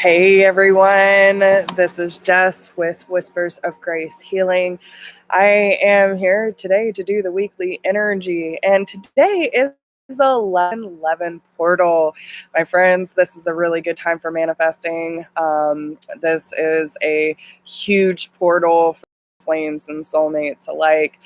Hey everyone, this is Jess with Whispers of Grace Healing. I am here today to do the weekly energy, and today is the 1111 portal. My friends, this is a really good time for manifesting. This is a huge portal for flames and soulmates alike.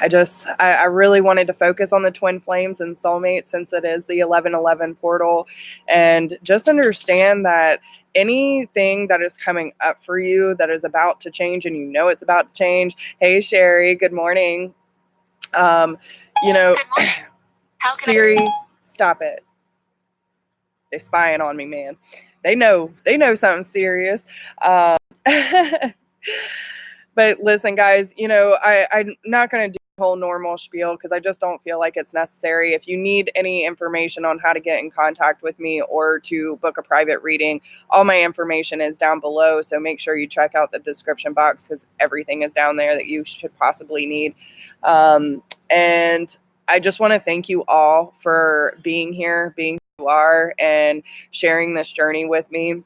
I really wanted to focus on the twin flames and soulmates since it is the 1111 portal, and just understand that anything that is coming up for you that is about to change, and you know it's about to change. Hey Sherry, good morning. Um, you know, Good morning. Siri, stop it. They spying on me, man. They know something serious. But listen, guys, I'm not going to do the whole normal spiel because I just don't feel like it's necessary. If you need any information on how to get in contact with me or to book a private reading, all my information is down below. So make sure you check out the description box because everything is down there that you should possibly need. And I just want to thank you all for being here, being who you are, and sharing this journey with me.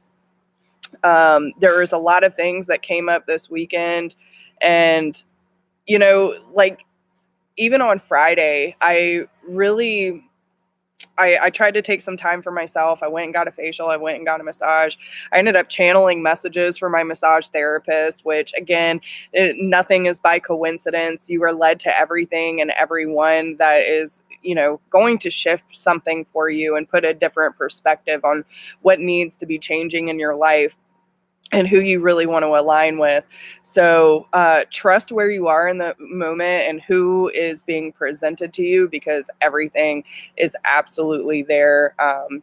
There was a lot of things that came up this weekend, and like even on Friday, I tried to take some time for myself. I went and got a facial. I went and got a massage. I ended up channeling messages from my massage therapist, which again, nothing is by coincidence. You are led to everything and everyone that is, going to shift something for you and put a different perspective on what needs to be changing in your life and who you really want to align with. So trust where you are in the moment and who is being presented to you, because everything is absolutely there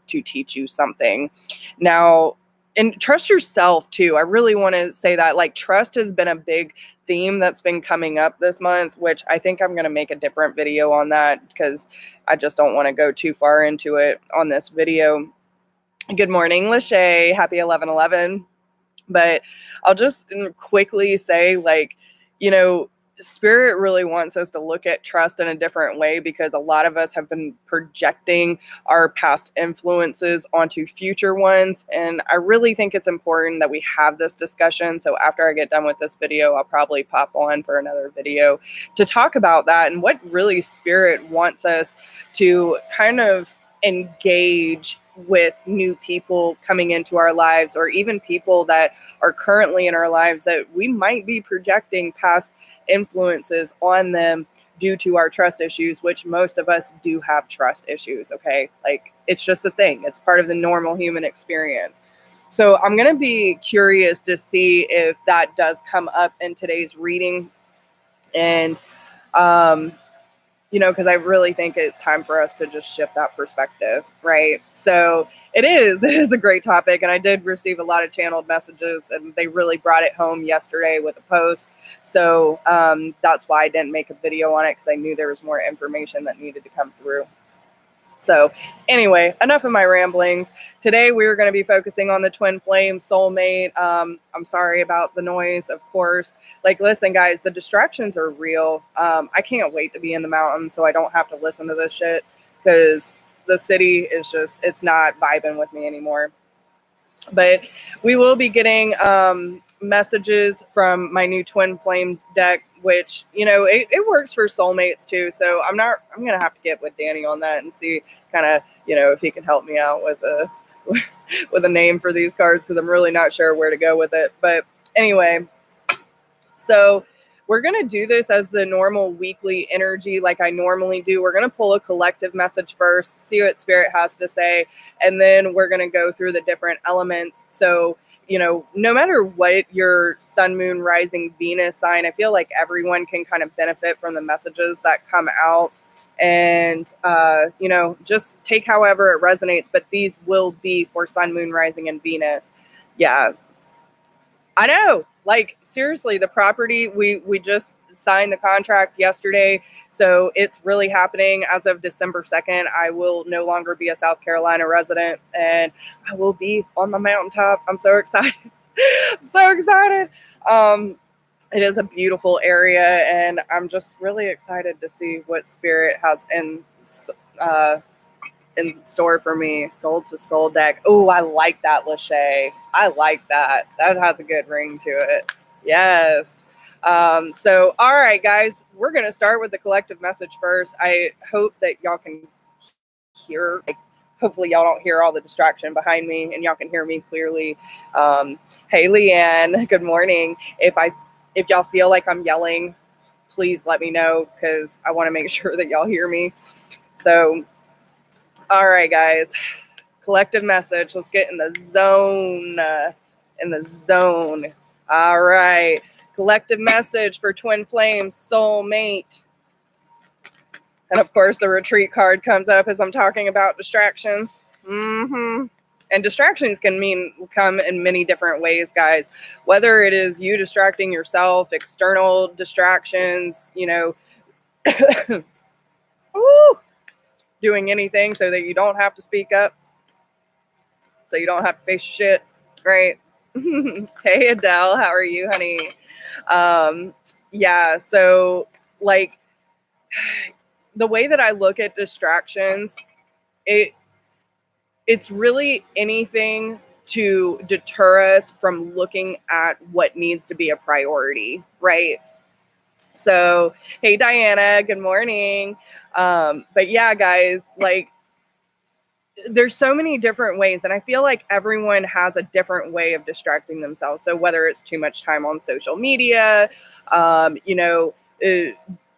to teach you something. Now, and trust yourself too. I really want to say that, like, trust has been a big theme that's been coming up this month, which I think I'm going to make a different video on that because I just don't want to go too far into it on this video. Good morning, Lachey. Happy 11/11. But I'll just quickly say, Spirit really wants us to look at trust in a different way, because a lot of us have been projecting our past influences onto future ones. And I really think it's important that we have this discussion. So after I get done with this video, I'll probably pop on for another video to talk about that and what really Spirit wants us to kind of engage with new people coming into our lives, or even people that are currently in our lives that we might be projecting past influences on them due to our trust issues, which most of us do have trust issues. Okay, like, it's just a thing. It's part of the normal human experience. So I'm going to be curious to see if that does come up in today's reading. And because I really think it's time for us to just shift that perspective, right? So it is a great topic, and I did receive a lot of channeled messages, and they really brought it home yesterday with a post. So that's why I didn't make a video on it, because I knew there was more information that needed to come through. So anyway, enough of my ramblings. Today we're going to be focusing on the twin flame soulmate. I'm sorry about the noise, of course. Like, listen, guys, the distractions are real. I can't wait to be in the mountains so I don't have to listen to this shit, because the city is just, it's not vibing with me anymore. But we will be getting messages from my new twin flame deck, which, it works for soulmates too. So I'm going to have to get with Danny on that and see kind of, if he can help me out with a name for these cards, because I'm really not sure where to go with it. But anyway, so we're going to do this as the normal weekly energy like I normally do. We're going to pull a collective message first, see what Spirit has to say, and then we're going to go through the different elements. So, no matter what your sun, moon, rising, Venus sign, I feel like everyone can kind of benefit from the messages that come out. And, just take however it resonates. But these will be for sun, moon, rising, and Venus. Yeah. I know, like, seriously, the property, we just signed the contract yesterday, so it's really happening. As of December 2nd, I will no longer be a South Carolina resident, and I will be on my mountaintop. I'm so excited. So excited. It is a beautiful area, and I'm just really excited to see what Spirit has in in store for me. Soul to Soul deck. Oh, I like that, Lachey. I like that. That has a good ring to it. Yes. So, all right, guys, we're going to start with the collective message first. I hope that y'all can hear, like, hopefully y'all don't hear all the distraction behind me and y'all can hear me clearly. Hey, Leanne, good morning. If y'all feel like I'm yelling, please let me know because I want to make sure that y'all hear me. So, all right, guys, collective message. Let's get in the zone. All right. Collective message for twin flames, soulmate. And of course, the retreat card comes up as I'm talking about distractions. And distractions can come in many different ways, guys. Whether it is you distracting yourself, external distractions, doing anything so that you don't have to speak up, so you don't have to face shit, right? Hey, Adele, how are you, honey? Yeah, so like the way that I look at distractions, it's really anything to deter us from looking at what needs to be a priority, right? So, hey, Diana, good morning. But yeah, guys, like, there's so many different ways, and I feel like everyone has a different way of distracting themselves. So whether it's too much time on social media, uh,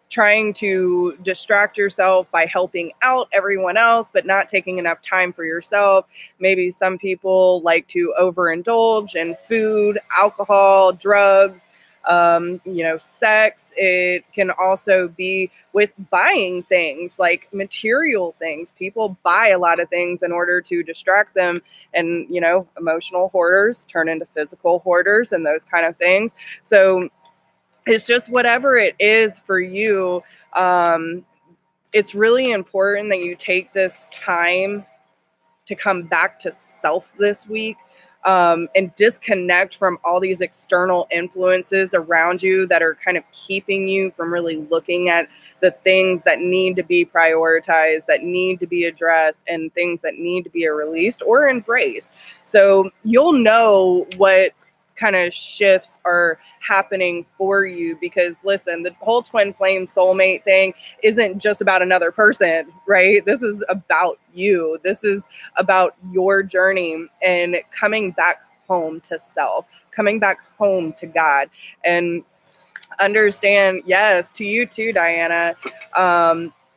trying to distract yourself by helping out everyone else, but not taking enough time for yourself. Maybe some people like to overindulge in food, alcohol, drugs, sex. It can also be with buying things, like material things. People buy a lot of things in order to distract them, and emotional hoarders turn into physical hoarders and those kind of things. So it's just whatever it is for you. It's really important that you take this time to come back to self this week, and disconnect from all these external influences around you that are kind of keeping you from really looking at the things that need to be prioritized, that need to be addressed, and things that need to be released or embraced. So you'll know what kind of shifts are happening for you, because listen, the whole twin flame soulmate thing isn't just about another person, right? This is about you. This is about your journey and coming back home to self, coming back home to God. And understand, yes, to you too, Diana.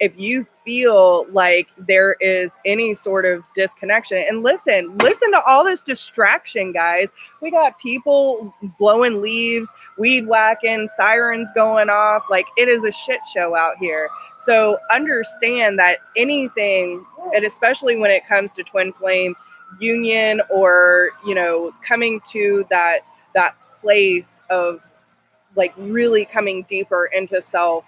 If you feel like there is any sort of disconnection, and listen to all this distraction, guys. We got people blowing leaves, weed whacking, sirens going off. Like, it is a shit show out here. So understand that anything, and especially when it comes to twin flame union, or coming to that place of like really coming deeper into self,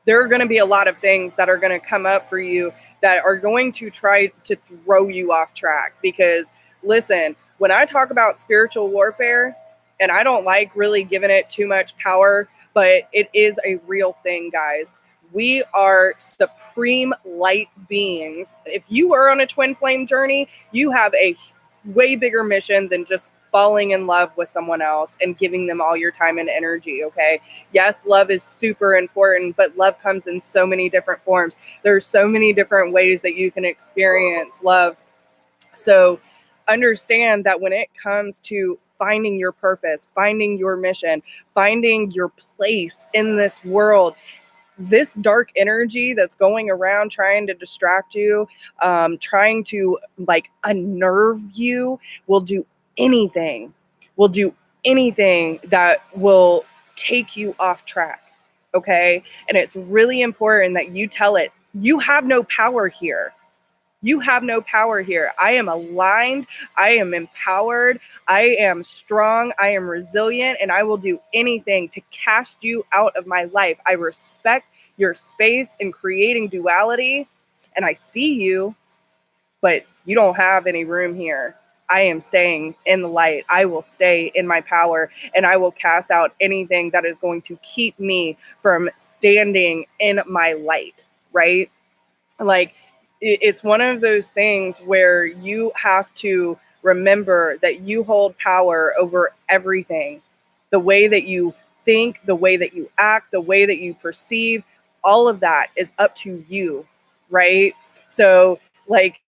there are going to be a lot of things that are going to come up for you that are going to try to throw you off track. Because listen, when I talk about spiritual warfare, and I don't like really giving it too much power, but it is a real thing, guys. We are supreme light beings. If you are on a twin flame journey, you have a way bigger mission than just falling in love with someone else and giving them all your time and energy, okay? Yes, love is super important, but love comes in so many different forms. There's so many different ways that you can experience love. So understand that when it comes to finding your purpose, finding your mission, finding your place in this world, this dark energy that's going around trying to distract you, trying to like unnerve you, will do anything that will take you off track. Okay. And it's really important that you tell it, you have no power here. You have no power here. I am aligned. I am empowered. I am strong. I am resilient. And I will do anything to cast you out of my life. I respect your space in creating duality. And I see you, but you don't have any room here. I am staying in the light. I will stay in my power. And I will cast out anything that is going to keep me from standing in my light, right? Like, it's one of those things where you have to remember that you hold power over everything. The way that you think, the way that you act, the way that you perceive, all of that is up to you, right? So, like,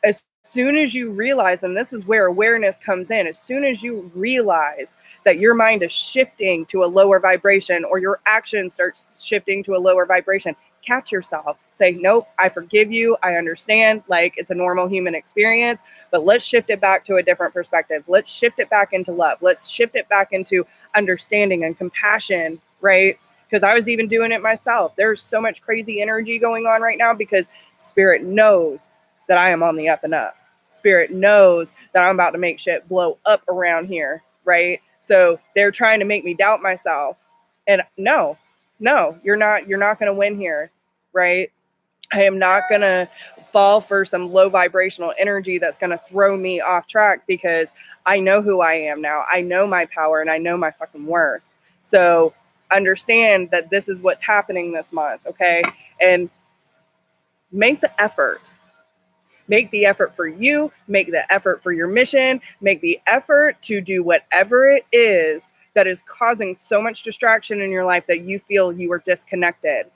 as soon as you realize, and this is where awareness comes in, as soon as you realize that your mind is shifting to a lower vibration or your action starts shifting to a lower vibration, catch yourself. Say, nope, I forgive you. I understand. Like, it's a normal human experience, but let's shift it back to a different perspective. Let's shift it back into love. Let's shift it back into understanding and compassion, right? Because I was even doing it myself. There's so much crazy energy going on right now because Spirit knows that I am on the up and up. Spirit knows that I'm about to make shit blow up around here, right? So they're trying to make me doubt myself. And no, you're not going to win here, right? I am not going to fall for some low vibrational energy that's going to throw me off track, because I know who I am now. I know my power and I know my fucking worth. So understand that this is what's happening this month, okay? And make the effort. Make the effort for you, make the effort for your mission, make the effort to do whatever it is that is causing so much distraction in your life that you feel you are disconnected.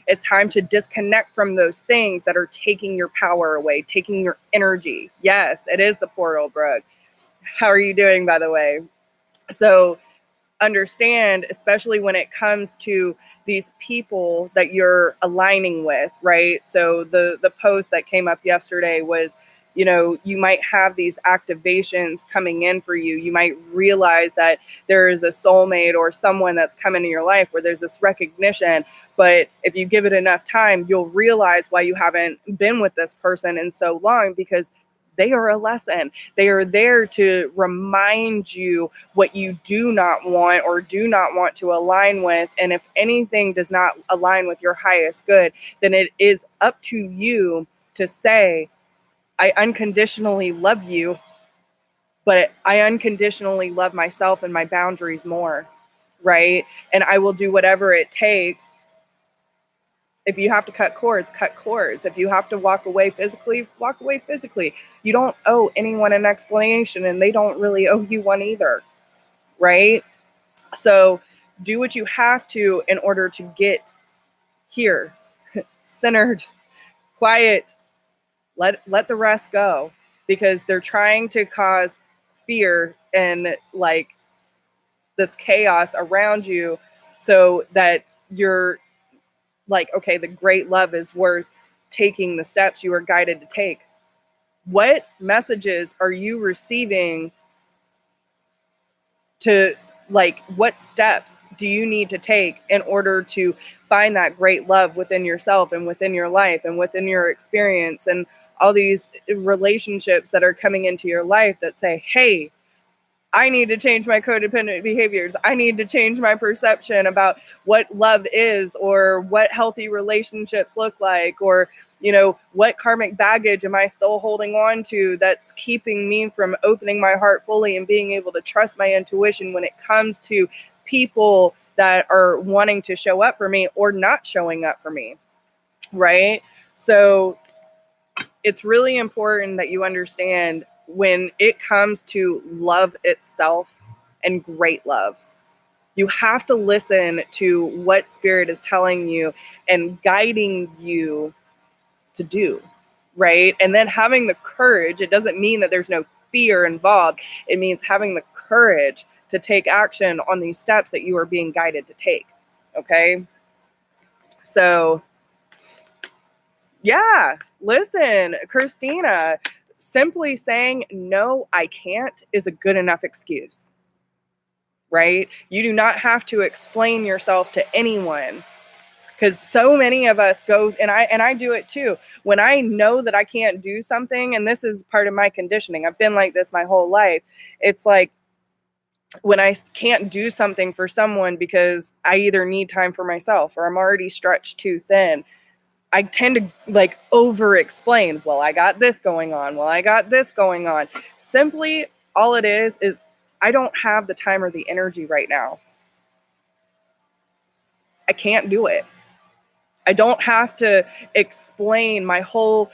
It's time to disconnect from those things that are taking your power away, taking your energy. Yes, it is the portal, Brooke. How are you doing, by the way? So understand, especially when it comes to these people that you're aligning with, right? So the post that came up yesterday was, you might have these activations coming in for you. You might realize that there is a soulmate or someone that's come into your life where there's this recognition. But if you give it enough time, you'll realize why you haven't been with this person in so long, because they are a lesson. They are there to remind you what you do not want or do not want to align with. And if anything does not align with your highest good, then it is up to you to say, I unconditionally love you, but I unconditionally love myself and my boundaries more, right? And I will do whatever it takes. If you have to cut cords, cut cords. If you have to walk away physically, walk away physically. You don't owe anyone an explanation, and they don't really owe you one either, right? So do what you have to in order to get here, centered, quiet. Let the rest go, because they're trying to cause fear and like this chaos around you, so that you're like, okay, the great love is worth taking the steps you are guided to take. What messages are you receiving to, like, what steps do you need to take in order to find that great love within yourself and within your life and within your experience, and all these relationships that are coming into your life that say, hey, I need to change my codependent behaviors. I need to change my perception about what love is, or what healthy relationships look like, or, what karmic baggage am I still holding on to that's keeping me from opening my heart fully and being able to trust my intuition when it comes to people that are wanting to show up for me or not showing up for me, right? So it's really important that you understand, when it comes to love itself and great love, you have to listen to what Spirit is telling you and guiding you to do, right? And then having the courage. It doesn't mean that there's no fear involved. It means having the courage to take action on these steps that you are being guided to take, okay? So yeah, listen, Christina, simply saying, no, I can't is a good enough excuse, right? You do not have to explain yourself to anyone, because so many of us go, and I do it too. When I know that I can't do something, and this is part of my conditioning, I've been like this my whole life. It's like, when I can't do something for someone because I either need time for myself or I'm already stretched too thin, I tend to like over explain. Well, I got this going on. Well, I got this going on. Simply, all it is I don't have the time or the energy right now. I can't do it. I don't have to explain my whole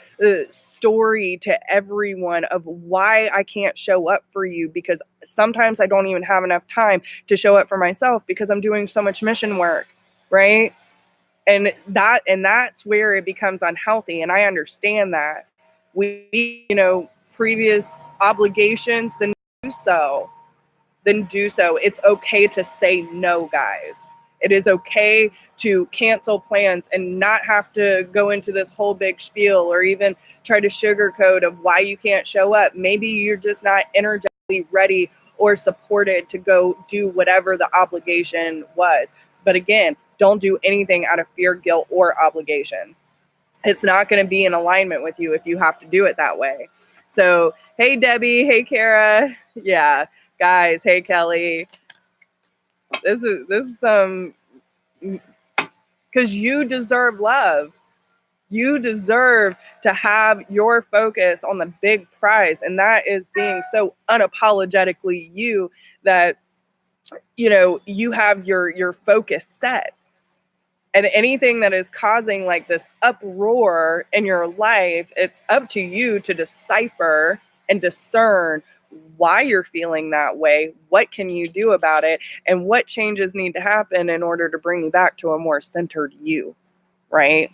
story to everyone of why I can't show up for you, because sometimes I don't even have enough time to show up for myself because I'm doing so much mission work, right? And that's where it becomes unhealthy, and I understand that. We, previous obligations, then do so. It's okay to say no, guys. It is okay to cancel plans and not have to go into this whole big spiel or even try to sugarcoat of why you can't show up. Maybe you're just not energetically ready or supported to go do whatever the obligation was. But again, don't do anything out of fear, guilt, or obligation. It's not going to be in alignment with you if you have to do it that way. So, hey, Debbie. Hey, Kara. Yeah. Guys, hey, Kelly. This is some, because you deserve love. You deserve to have your focus on the big prize, and that is being so unapologetically you that you have your focus set. And anything that is causing like this uproar in your life, it's up to you to decipher and discern why you're feeling that way, what can you do about it, and what changes need to happen in order to bring you back to a more centered you, right?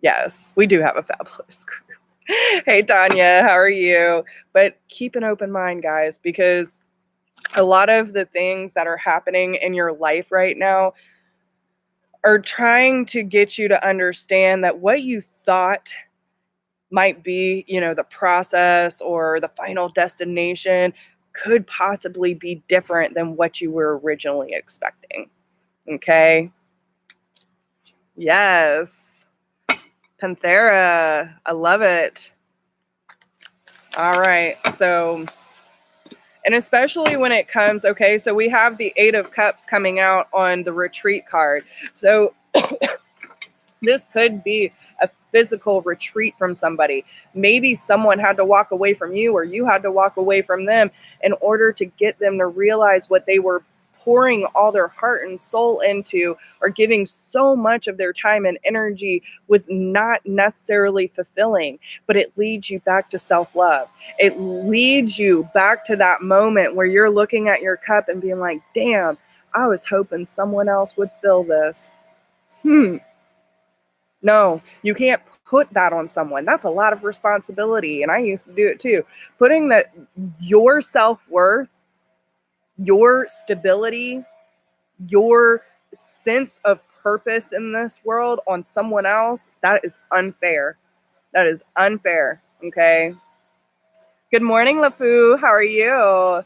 Yes, we do have a fabulous group. Hey, Tanya, how are you? But keep an open mind, guys, because a lot of the things that are happening in your life right now are trying to get you to understand that what you thought might be, the process or the final destination could possibly be different than what you were originally expecting. Okay? Yes. Panthera. I love it. All right. So, and especially when it comes, okay, so we have the 8 of Cups coming out on the retreat card. So this could be a physical retreat from somebody. Maybe someone had to walk away from you, or you had to walk away from them in order to get them to realize what they were pouring all their heart and soul into, or giving so much of their time and energy, was not necessarily fulfilling. But it leads you back to self-love. It leads you back to that moment where you're looking at your cup and being like, damn, I was hoping someone else would fill this. No, you can't put that on someone. That's a lot of responsibility. And I used to do it too. Putting that your self-worth, your stability, your sense of purpose in this world on someone else, that is unfair. That is unfair. Okay. Good morning, LaFou. How are you?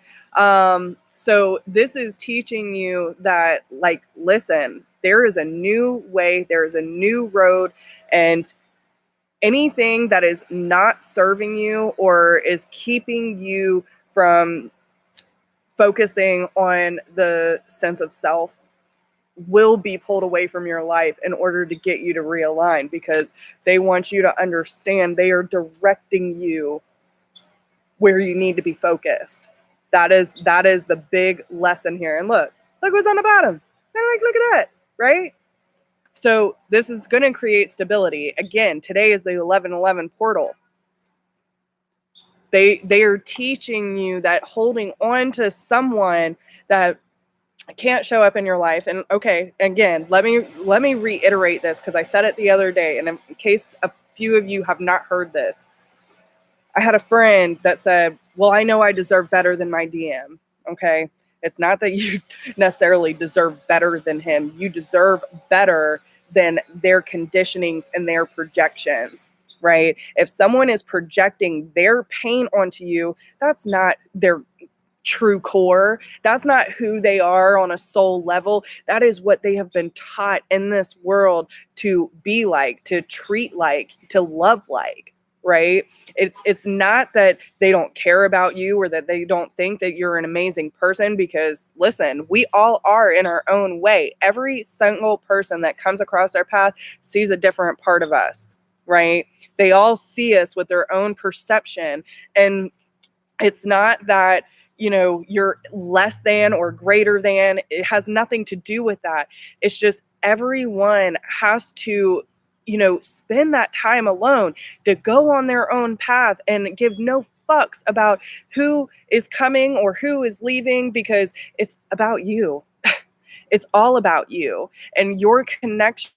So this is teaching you that, like, listen, there is a new way, there is a new road, and anything that is not serving you or is keeping you from focusing on the sense of self will be pulled away from your life in order to get you to realign, because they want you to understand they are directing you where you need to be focused. That is the big lesson here. And look what's on the bottom. And like, look at that, right? So this is going to create stability. Again, today is the 1111 portal. They are teaching you that holding on to someone that can't show up in your life. And okay, again, let me reiterate this, because I said it the other day, and in case a few of you have not heard this, I had a friend that said, well, I know I deserve better than my DM. Okay. It's not that you necessarily deserve better than him. You deserve better than their conditionings and their projections, right? If someone is projecting their pain onto you, that's not their true core. That's not who they are on a soul level. That is what they have been taught in this world to be like, to treat like, to love like. Right? It's not that they don't care about you or that they don't think that you're an amazing person, because listen, we all are in our own way. Every single person that comes across our path sees a different part of us, right? They all see us with their own perception. And it's not that, you're less than or greater than. It has nothing to do with that. It's just everyone has to, spend that time alone to go on their own path and give no fucks about who is coming or who is leaving, because it's about you. It's all about you and your connection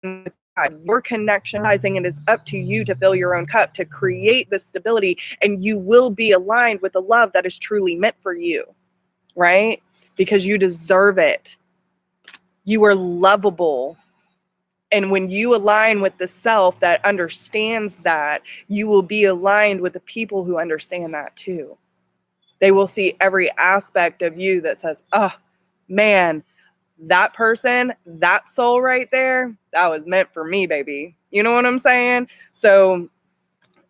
with God, your connection, and it is up to you to fill your own cup, to create the stability, and you will be aligned with the love that is truly meant for you, right? Because you deserve it. You are lovable. And when you align with the self that understands that, you will be aligned with the people who understand that too. They will see every aspect of you that says, oh, man, that person, that soul right there, that was meant for me, baby. You know what I'm saying? So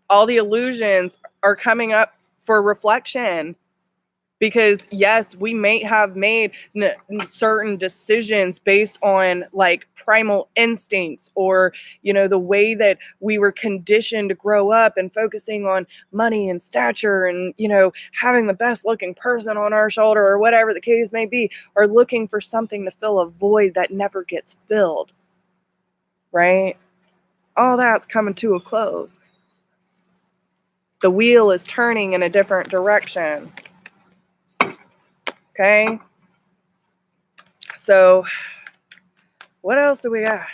all the illusions are coming up for reflection. Because yes, we may have made certain decisions based on like primal instincts, or, the way that we were conditioned to grow up and focusing on money and stature and, having the best looking person on our shoulder or whatever the case may be, or looking for something to fill a void that never gets filled, right? All that's coming to a close. The wheel is turning in a different direction. Okay. So what else do we got?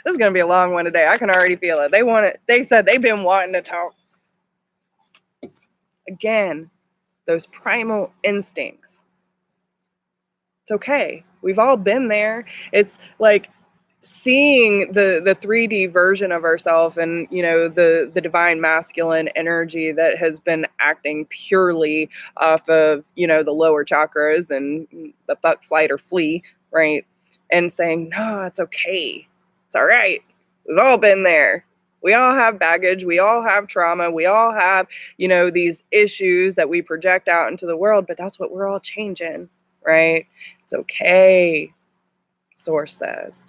This is going to be a long one today. I can already feel it. They said they've been wanting to talk. Again, those primal instincts. It's okay. We've all been there. It's like seeing the 3D version of ourselves and, the divine masculine energy that has been acting purely off of, the lower chakras and the fuck, flight, or flee, right? And saying, no, it's okay. It's all right. We've all been there. We all have baggage. We all have trauma. We all have, these issues that we project out into the world, but that's what we're all changing, right? It's okay, Source says.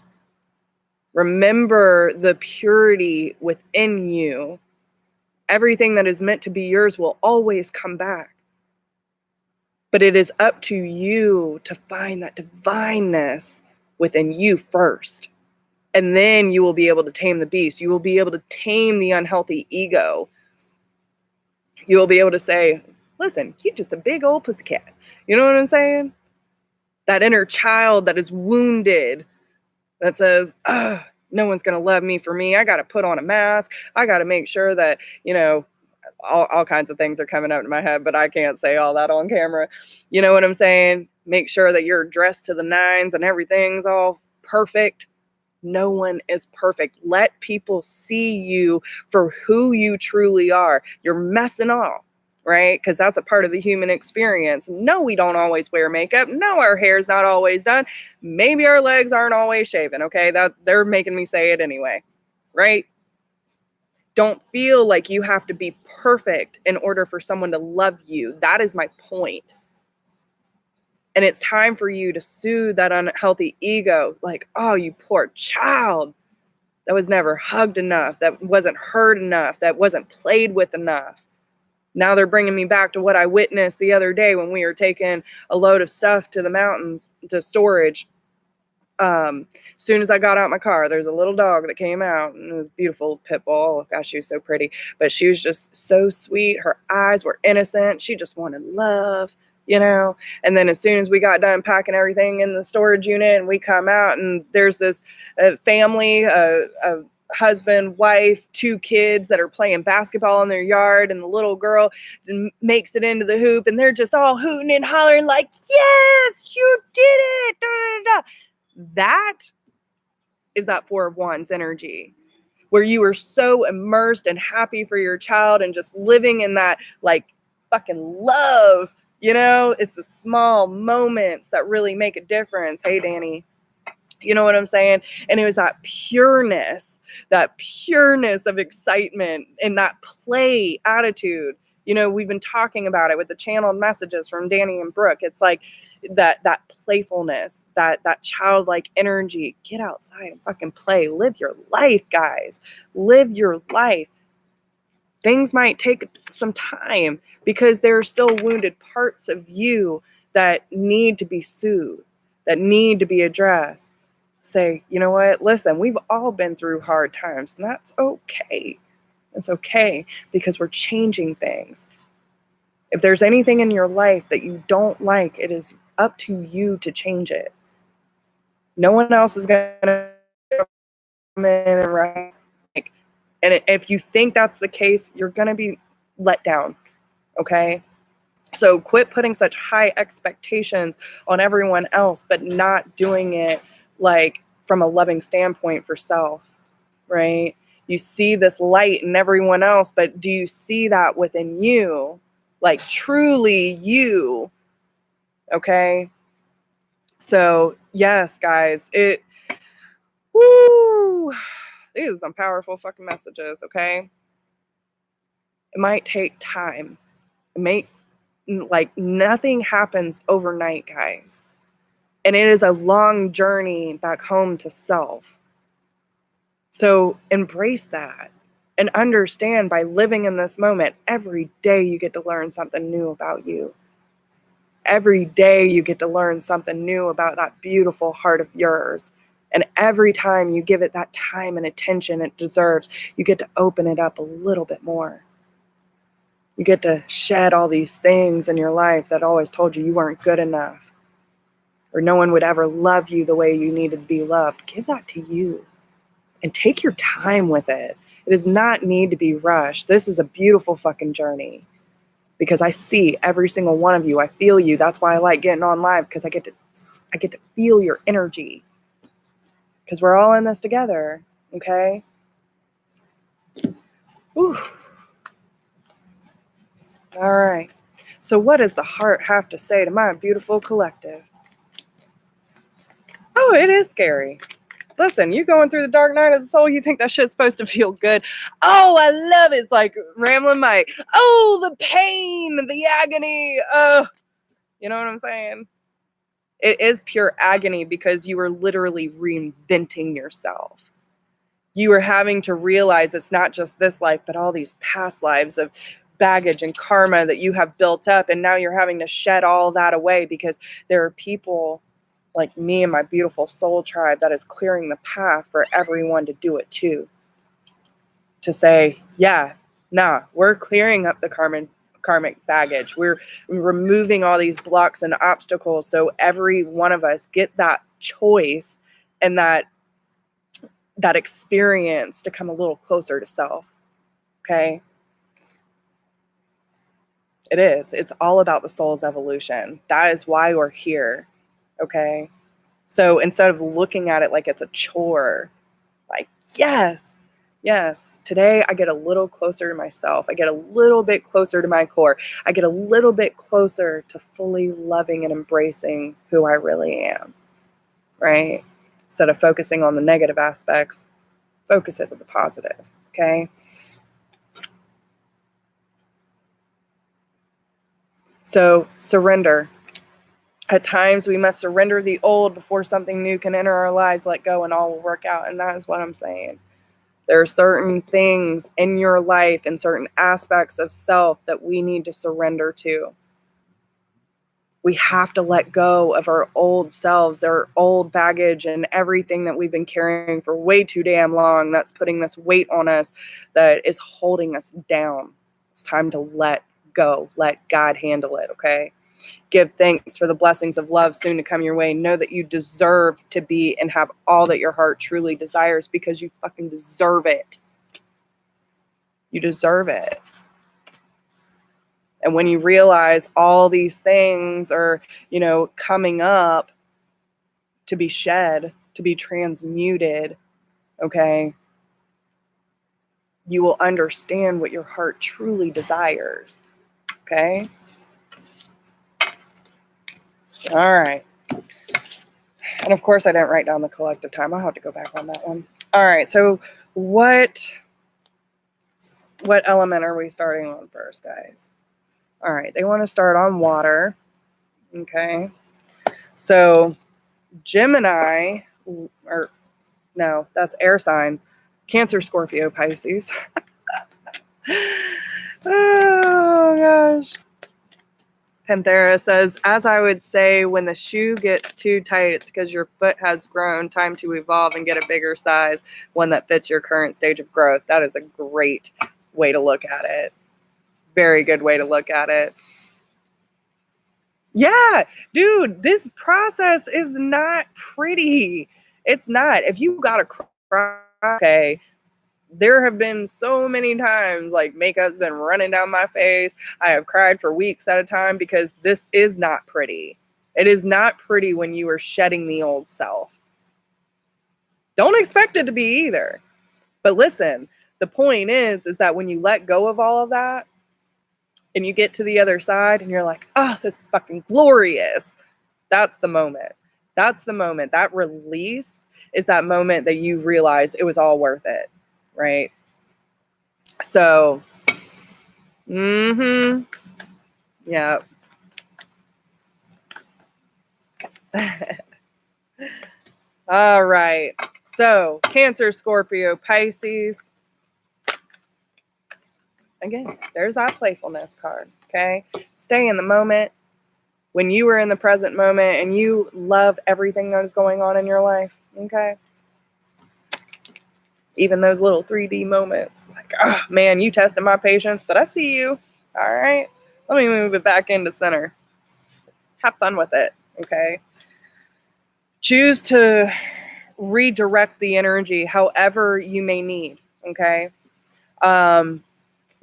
Remember the purity within you. Everything that is meant to be yours will always come back. But it is up to you to find that divineness within you first. And then you will be able to tame the beast. You will be able to tame the unhealthy ego. You will be able to say, listen, you're just a big old pussycat. You know what I'm saying? That inner child that is wounded, that says, no one's going to love me for me. I got to put on a mask. I got to make sure that, all kinds of things are coming up in my head, but I can't say all that on camera. You know what I'm saying? Make sure that you're dressed to the nines and everything's all perfect. No one is perfect. Let people see you for who you truly are. You're messing up, right? Because that's a part of the human experience. No, we don't always wear makeup. No, our hair's not always done. Maybe our legs aren't always shaven, okay? They're making me say it anyway, right? Don't feel like you have to be perfect in order for someone to love you. That is my point. And it's time for you to soothe that unhealthy ego. Like, oh, you poor child. That was never hugged enough. That wasn't heard enough. That wasn't played with enough. Now they're bringing me back to what I witnessed the other day when we were taking a load of stuff to the mountains to storage. As soon as I got out my car, there's a little dog that came out, and it was a beautiful pit bull. Oh, gosh, she was so pretty, but she was just so sweet. Her eyes were innocent. She just wanted love, and then as soon as we got done packing everything in the storage unit and we come out, and there's this family, a husband, wife, 2 kids that are playing basketball in their yard, and the little girl makes it into the hoop, and they're just all hooting and hollering like, yes, you did it. Da, da, da. That is that 4 of Wands energy, where you are so immersed and happy for your child and just living in that like fucking love. It's the small moments that really make a difference. Hey, Danny. You know what I'm saying? And it was that pureness of excitement and that play attitude. We've been talking about it with the channeled messages from Danny and Brooke. It's like that playfulness, that childlike energy. Get outside and fucking play. Live your life, guys. Live your life. Things might take some time because there are still wounded parts of you that need to be soothed. that need to be addressed. Say, you know what? Listen, we've all been through hard times, and that's okay. It's okay because we're changing things. If there's anything in your life that you don't like, it is up to you to change it. No one else is going to come in and write. And if you think that's the case, you're going to be let down. Okay? So quit putting such high expectations on everyone else, but not doing it like from a loving standpoint for self, right? You see this light in everyone else, but do you see that within you? Like truly you, okay? So yes, guys, these are some powerful fucking messages, okay? It might take time. Like nothing happens overnight, guys. And it is a long journey back home to self. So embrace that and understand by living in this moment, every day you get to learn something new about you. Every day you get to learn something new about that beautiful heart of yours. And every time you give it that time and attention it deserves, you get to open it up a little bit more. You get to shed all these things in your life that always told you weren't good enough, or no one would ever love you the way you needed to be loved. Give that to you and take your time with it. It does not need to be rushed. This is a beautiful fucking journey because I see every single one of you. I feel you. That's why I like getting on live, because I get to feel your energy, because we're all in this together. Okay. Whew. All right. So what does the heart have to say to my beautiful collective? Oh, it is scary. Listen, you going through the dark night of the soul, you think that shit's supposed to feel good. Oh, I love it. It's like Ramblin' Mike. Oh, the pain, the agony. You know what I'm saying? It is pure agony because you are literally reinventing yourself. You are having to realize it's not just this life, but all these past lives of baggage and karma that you have built up. And now you're having to shed all that away because there are people like me and my beautiful soul tribe that is clearing the path for everyone to do it too. To say, yeah, nah, we're clearing up the karmic baggage. We're removing all these blocks and obstacles so every one of us get that choice and that experience to come a little closer to self. Okay? It is. It's all about the soul's evolution. That is why we're here. Okay? So instead of looking at it like it's a chore, like, yes, today I get a little closer to myself. I get a little bit closer to my core. I get a little bit closer to fully loving and embracing who I really am, right? Instead of focusing on the negative aspects, focus it on the positive, okay? So surrender. At times we must surrender the old before something new can enter our lives, let go, and all will work out. And that is what I'm saying. There are certain things in your life and certain aspects of self that we need to surrender to. We have to let go of our old selves, our old baggage, and everything that we've been carrying for way too damn long that's putting this weight on us that is holding us down. It's time to let go. Let God handle it, okay? Give thanks for the blessings of love soon to come your way. Know that you deserve to be and have all that your heart truly desires because you fucking deserve it. You deserve it. And when you realize all these things are, coming up to be shed, to be transmuted, okay, you will understand what your heart truly desires, okay? All right. And of course, I didn't write down the collective time. I'll have to go back on that one. All right. So what element are we starting on first, guys? All right. They want to start on water. Okay. So Gemini, or no, that's air sign. Cancer, Scorpio, Pisces. Oh, gosh. Panthera says, as I would say, when the shoe gets too tight, it's because your foot has grown. Time to evolve and get a bigger size, one that fits your current stage of growth. That is a great way to look at it. Very good way to look at it. Yeah, dude, this process is not pretty. It's not. If you got a cry, okay, there have been so many times like makeup's been running down my face. I have cried for weeks at a time because this is not pretty. It is not pretty when you are shedding the old self. Don't expect it to be either. But listen, the point is that when you let go of all of that and you get to the other side and you're like, oh, this is fucking glorious. That's the moment. That's the moment. That release is that moment that you realize it was all worth it, right? So, yeah. All right. So, Cancer, Scorpio, Pisces. Again, there's that playfulness card, okay? Stay in the moment. When you were in the present moment and you love everything that is going on in your life, okay? Even those little 3D moments, like, oh, man, you tested my patience, but I see you. All right. Let me move it back into center. Have fun with it, okay? Choose to redirect the energy however you may need, okay?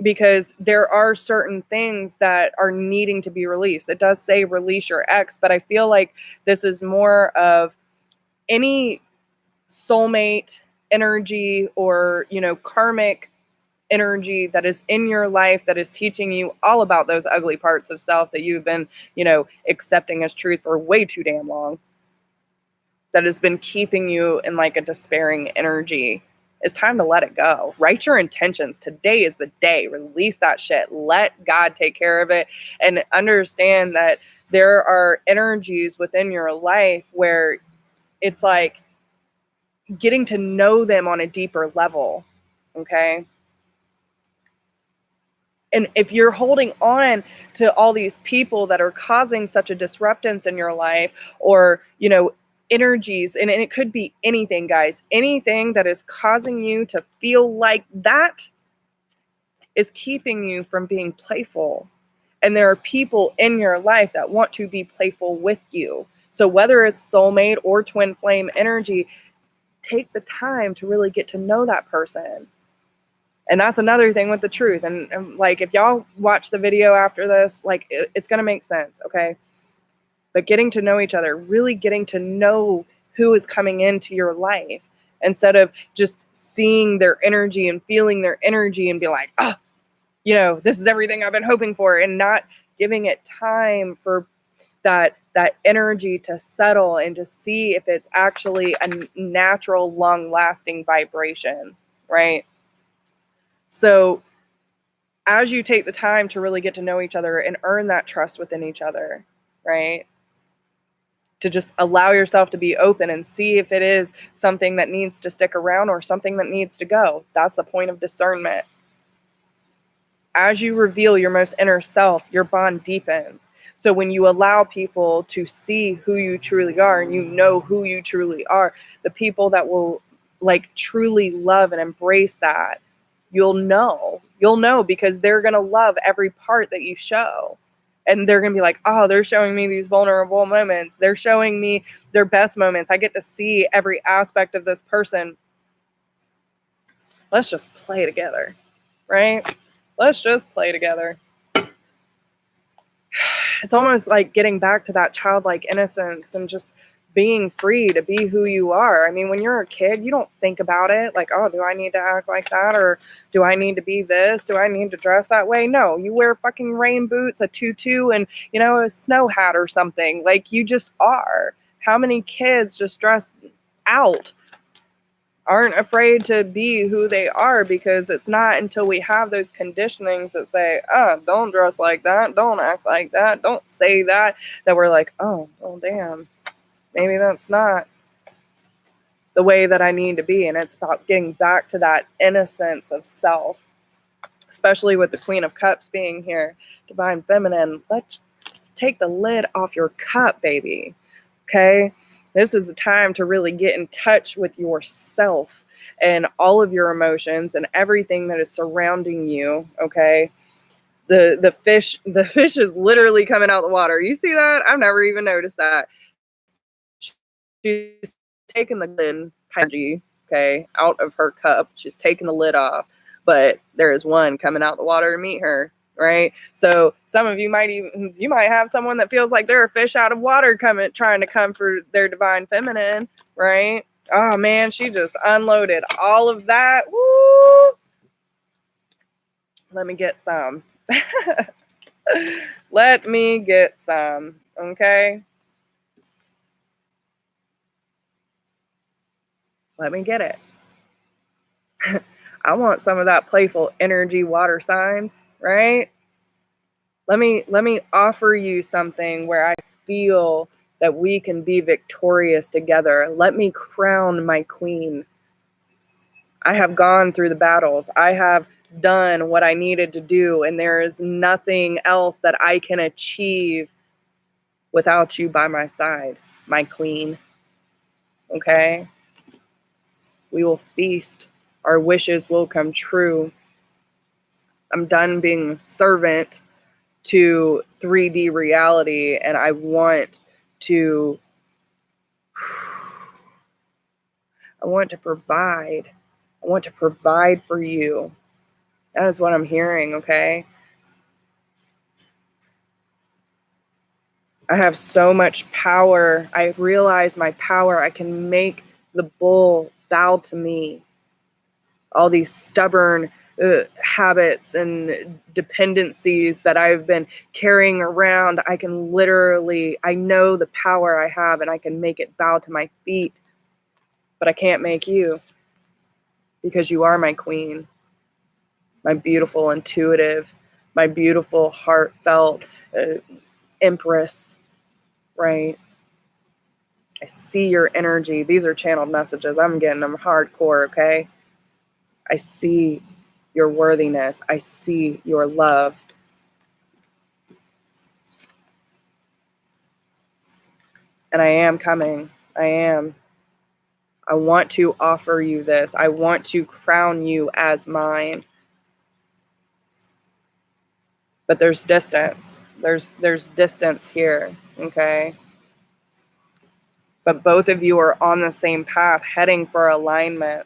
Because there are certain things that are needing to be released. It does say release your ex, but I feel like this is more of any soulmate energy or, karmic energy that is in your life that is teaching you all about those ugly parts of self that you've been, accepting as truth for way too damn long. That has been keeping you in like a despairing energy. It's time to let it go. Write your intentions. Today is the day. Release that shit. Let God take care of it. And understand that there are energies within your life where it's like getting to know them on a deeper level. Okay. And if you're holding on to all these people that are causing such a disruptance in your life, or, energies, and it could be anything, guys, anything that is causing you to feel like that is keeping you from being playful. And there are people in your life that want to be playful with you. So whether it's soulmate or twin flame energy, take the time to really get to know that person. And that's another thing with the truth. And like, if y'all watch the video after this, like, it's going to make sense, okay? But getting to know each other, really getting to know who is coming into your life, instead of just seeing their energy and feeling their energy and be like, oh, this is everything I've been hoping for, and not giving it time for that energy to settle and to see if it's actually a natural, long-lasting vibration, right? So as you take the time to really get to know each other and earn that trust within each other, right? To just allow yourself to be open and see if it is something that needs to stick around or something that needs to go. That's the point of discernment. As you reveal your most inner self, your bond deepens. So when you allow people to see who you truly are, and you know who you truly are, the people that will like truly love and embrace that, you'll know because they're going to love every part that you show. And they're going to be like, oh, they're showing me these vulnerable moments. They're showing me their best moments. I get to see every aspect of this person. Let's just play together, right? Let's just play together. It's almost like getting back to that childlike innocence and just being free to be who you are. I mean, when you're a kid, you don't think about it like, oh, do I need to act like that? Or do I need to be this? Do I need to dress that way? No, you wear fucking rain boots, a tutu, and, a snow hat or something. Like, you just are. How many kids just dress out, aren't afraid to be who they are? Because it's not until we have those conditionings that say, oh, don't dress like that, don't act like that, don't say that we're like, oh, damn. Maybe that's not the way that I need to be. And it's about getting back to that innocence of self, especially with the Queen of Cups being here, Divine Feminine. take the lid off your cup, baby. Okay? This is a time to really get in touch with yourself and all of your emotions and everything that is surrounding you. Okay? The fish is literally coming out the water. You see that? I've never even noticed that. She's taking the lid, okay, out of her cup. She's taking the lid off, but there is one coming out the water to meet her, right? So some of you might have someone that feels like they're a fish out of water trying to come for their divine feminine, right? Oh man, she just unloaded all of that. Woo! Let me get some. Let me get some, okay? Let me get it. I want some of that playful energy, water signs, right? Let me offer you something where I feel that we can be victorious together. Let me crown my queen. I have gone through the battles. I have done what I needed to do, and there is nothing else that I can achieve without you by my side, my queen. Okay? We will feast. Our wishes will come true. I'm done being a servant to 3D reality, and I want to provide. I want to provide for you. That is what I'm hearing, okay? I have so much power. I realize my power. I can make the bull bow to me. All these stubborn habits and dependencies that I've been carrying around, I know the power I have, and I can make it bow to my feet. But I can't make you, because you are my queen, my beautiful intuitive, my beautiful heartfelt empress, right? I see your energy. These are channeled messages. I'm getting them hardcore, okay? I see your worthiness. I see your love. And I am coming. I am. I want to offer you this. I want to crown you as mine. But there's distance. There's distance here, okay? But both of you are on the same path, heading for alignment.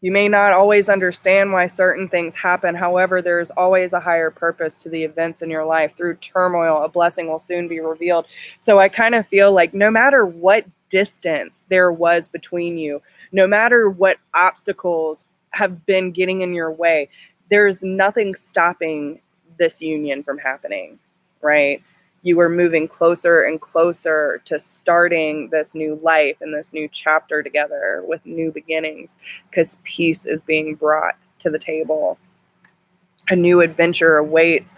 You may not always understand why certain things happen. However, there is always a higher purpose to the events in your life. Through turmoil, a blessing will soon be revealed. So I kind of feel like no matter what distance there was between you, no matter what obstacles have been getting in your way, there's nothing stopping this union from happening, right? You are moving closer and closer to starting this new life and this new chapter together with new beginnings, because peace is being brought to the table. A new adventure awaits.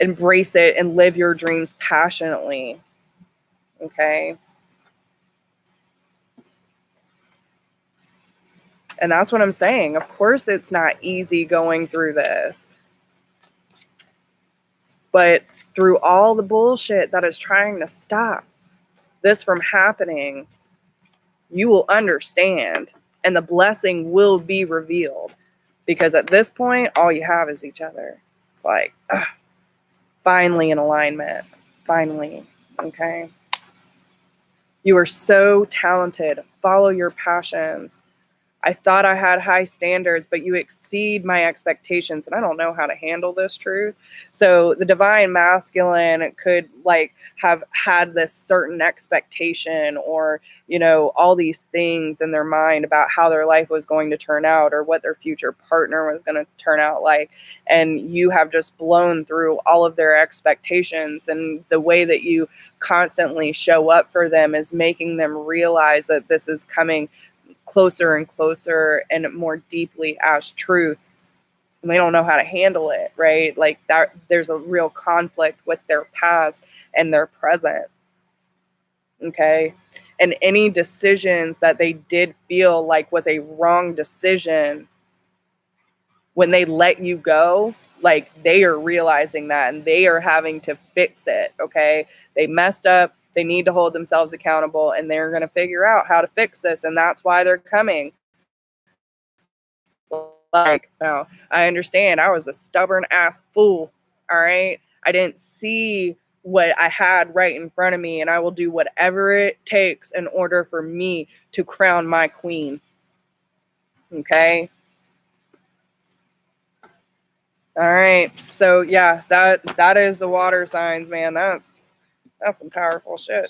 Embrace it and live your dreams passionately. Okay? And that's what I'm saying. Of course, it's not easy going through this. But through all the bullshit that is trying to stop this from happening, you will understand, and the blessing will be revealed. Because at this point, all you have is each other. It's like, finally in alignment. Finally. Okay? You are so talented. Follow your passions. I thought I had high standards, but you exceed my expectations, and I don't know how to handle this truth. So the divine masculine could have had this certain expectation, or, all these things in their mind about how their life was going to turn out, or what their future partner was going to turn out like. And you have just blown through all of their expectations, and the way that you constantly show up for them is making them realize that this is coming closer and closer and more deeply as truth. And they don't know how to handle it, right? Like that, there's a real conflict with their past and their present. Okay. And any decisions that they did feel like was a wrong decision, when they let you go, like they are realizing that and they are having to fix it. Okay. They messed up. They need to hold themselves accountable and they're going to figure out how to fix this. And that's why they're coming. Like, no, I understand. I was a stubborn ass fool. All right. I didn't see what I had right in front of me, and I will do whatever it takes in order for me to crown my queen. Okay. All right. So yeah, that is the water signs, man. That's some powerful shit.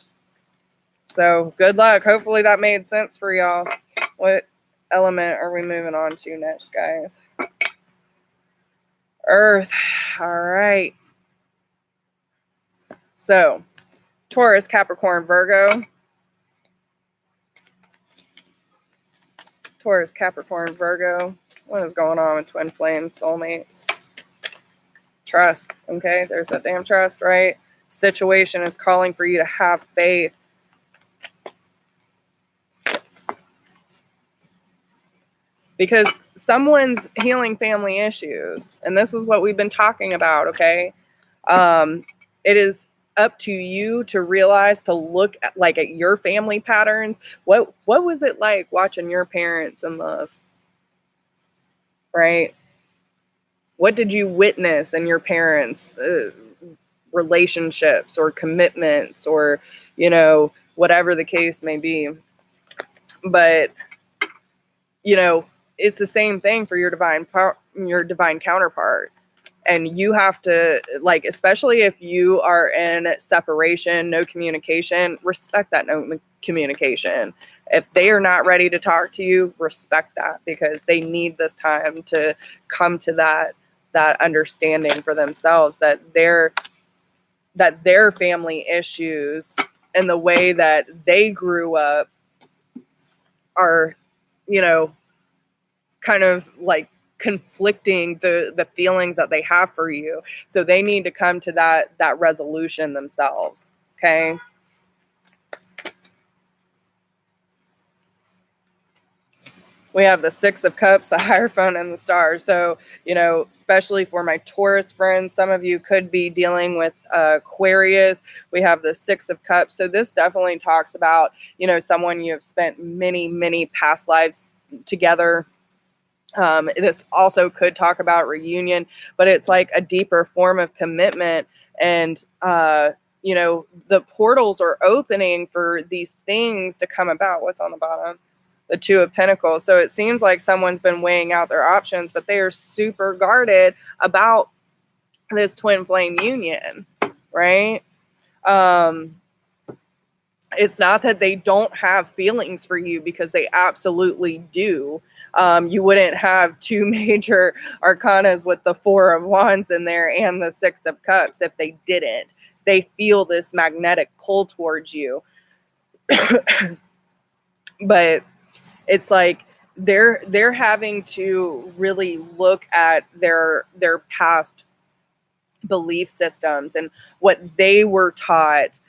So good luck. Hopefully that made sense for y'all. What element are we moving on to next, guys? Earth. All right. So Taurus, Capricorn, Virgo. Taurus, Capricorn, Virgo. What is going on with twin flames, soulmates? Trust. Okay, there's that damn trust, right? Situation is calling for you to have faith. Because someone's healing family issues. And this is what we've been talking about, okay? It is up to you to realize, to look at, like, at your family patterns. What was it like watching your parents in love? Right? What did you witness in your parents' relationships or commitments, or, whatever the case may be? But, it's the same thing for your divine counterpart. And you have to, like, especially if you are in separation, no communication, respect that no communication. If they are not ready to talk to you, respect that, because they need this time to come to that understanding for themselves, that their family issues and the way that they grew up are, kind of like conflicting the feelings that they have for you. So they need to come to that resolution themselves. Okay. We have the Six of Cups, the Hierophant, and the Stars. So, especially for my Taurus friends, some of you could be dealing with Aquarius. We have the Six of Cups. So this definitely talks about, someone you have spent many, many past lives together. This also could talk about reunion, but it's like a deeper form of commitment. And, the portals are opening for these things to come about. What's on the bottom? The Two of Pentacles. So it seems like someone's been weighing out their options, but they are super guarded about this twin flame union, right? It's not that they don't have feelings for you, because they absolutely do. You wouldn't have two major arcanas with the Four of Wands in there and the Six of Cups if they didn't. They feel this magnetic pull towards you. But it's like they're having to really look at their past belief systems, and what they were taught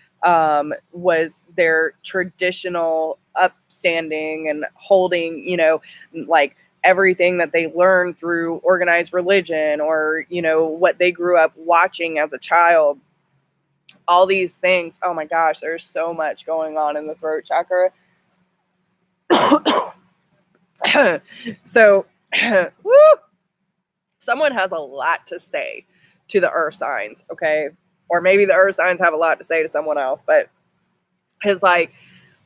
was their traditional upstanding and holding, like everything that they learned through organized religion, or, what they grew up watching as a child. All these things. Oh my gosh, there's so much going on in the throat chakra. So, woo, someone has a lot to say to the earth signs, okay? Or maybe the earth signs have a lot to say to someone else, but it's like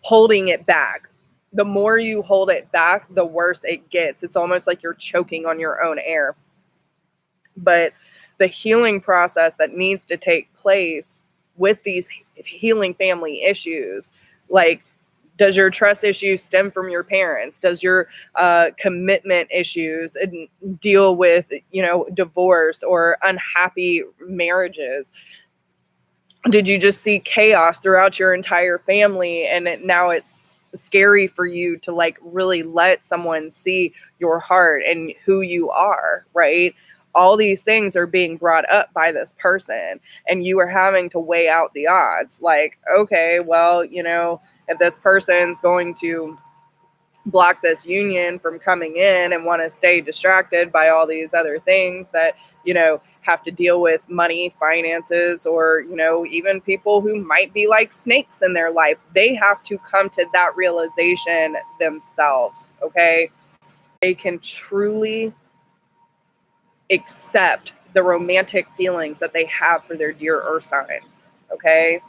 holding it back. The more you hold it back, the worse it gets. It's almost like you're choking on your own air. But the healing process that needs to take place with these healing family issues, like, does your trust issues stem from your parents? Does your commitment issues deal with, divorce or unhappy marriages? Did you just see chaos throughout your entire family, and now it's scary for you to, like, really let someone see your heart and who you are, right? all these things are being brought up by this person, and you are having to weigh out the odds. Like, okay, well, if this person's going to block this union from coming in and want to stay distracted by all these other things that, have to deal with money, finances, or, even people who might be like snakes in their life, they have to come to that realization themselves, okay? They can truly accept the romantic feelings that they have for their dear earth signs, okay?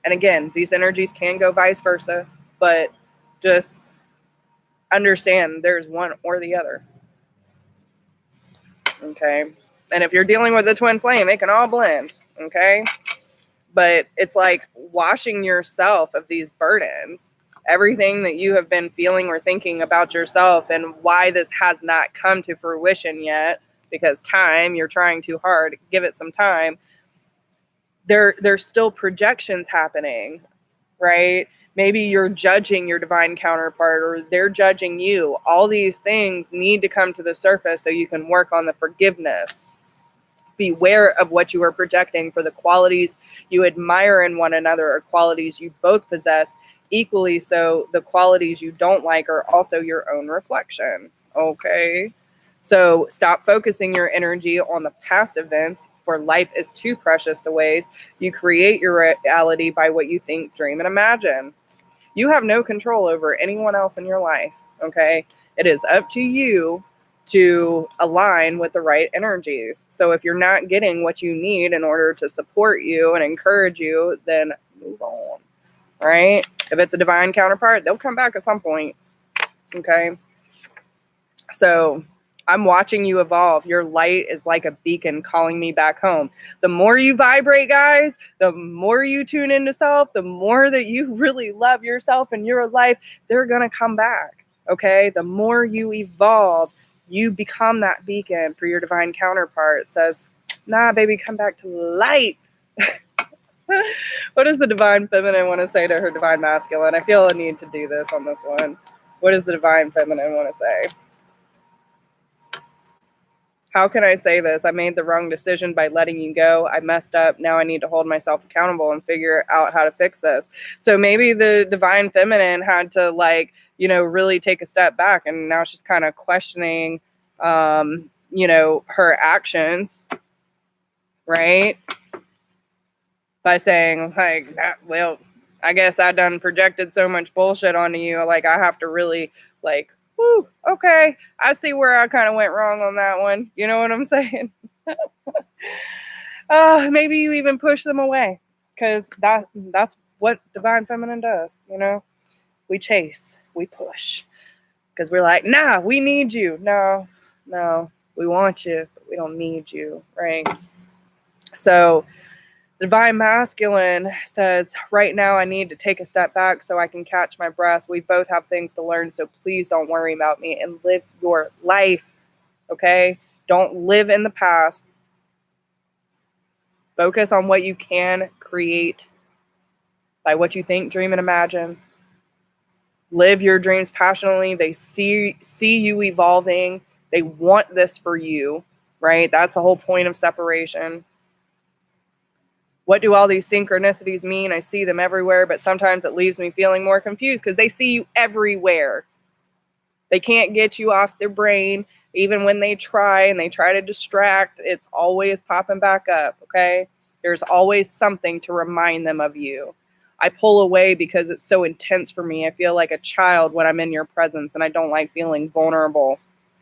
And again, these energies can go vice versa, but just understand there's one or the other, okay? And if you're dealing with a twin flame, it can all blend, okay? But it's like washing yourself of these burdens, everything that you have been feeling or thinking about yourself and why this has not come to fruition yet, because you're trying too hard, give it some time. There's still projections happening, right? Maybe you're judging your divine counterpart, or they're judging you. All these things need to come to the surface so you can work on the forgiveness. Beware of what you are projecting, for the qualities you admire in one another are qualities you both possess. Equally so, the qualities you don't like are also your own reflection. Okay? So stop focusing your energy on the past events, for life is too precious to waste. You create your reality by what you think, dream, and imagine. You have no control over anyone else in your life, okay? It is up to you to align with the right energies. So if you're not getting what you need in order to support you and encourage you, then move on, right? If it's a divine counterpart, they'll come back at some point, okay? So I'm watching you evolve. Your light is like a beacon calling me back home. The more you vibrate, guys, the more you tune into self, the more that you really love yourself and your life, they're going to come back, okay? The more you evolve, you become that beacon for your divine counterpart. It says, nah, baby, come back to light. What does the divine feminine want to say to her divine masculine? I feel a need to do this on this one. What does the divine feminine want to say? How can I say this? I made the wrong decision by letting you go. I messed up. Now I need to hold myself accountable and figure out how to fix this. So maybe the divine feminine had to really take a step back, and now she's kind of questioning, her actions, right? By saying like, well, I guess I done projected so much bullshit onto you. Like I have to really whew, okay, I see where I kind of went wrong on that one. You know what I'm saying? Maybe you even push them away, because that's what divine feminine does. We chase, we push, because we're like, nah, we need you. No, we want you, but we don't need you, right? So the divine masculine says, right now I need to take a step back so I can catch my breath. We both have things to learn, so please don't worry about me and live your life, okay? Don't live in the past. Focus on what you can create by what you think, dream, and imagine. Live your dreams passionately. They see you evolving. They want this for you, right? That's the whole point of separation. What do all these synchronicities mean? I see them everywhere, but sometimes it leaves me feeling more confused because they see you everywhere. They can't get you off their brain. Even when they try and they try to distract, it's always popping back up, okay? There's always something to remind them of you. I pull away because it's so intense for me. I feel like a child when I'm in your presence, and I don't like feeling vulnerable.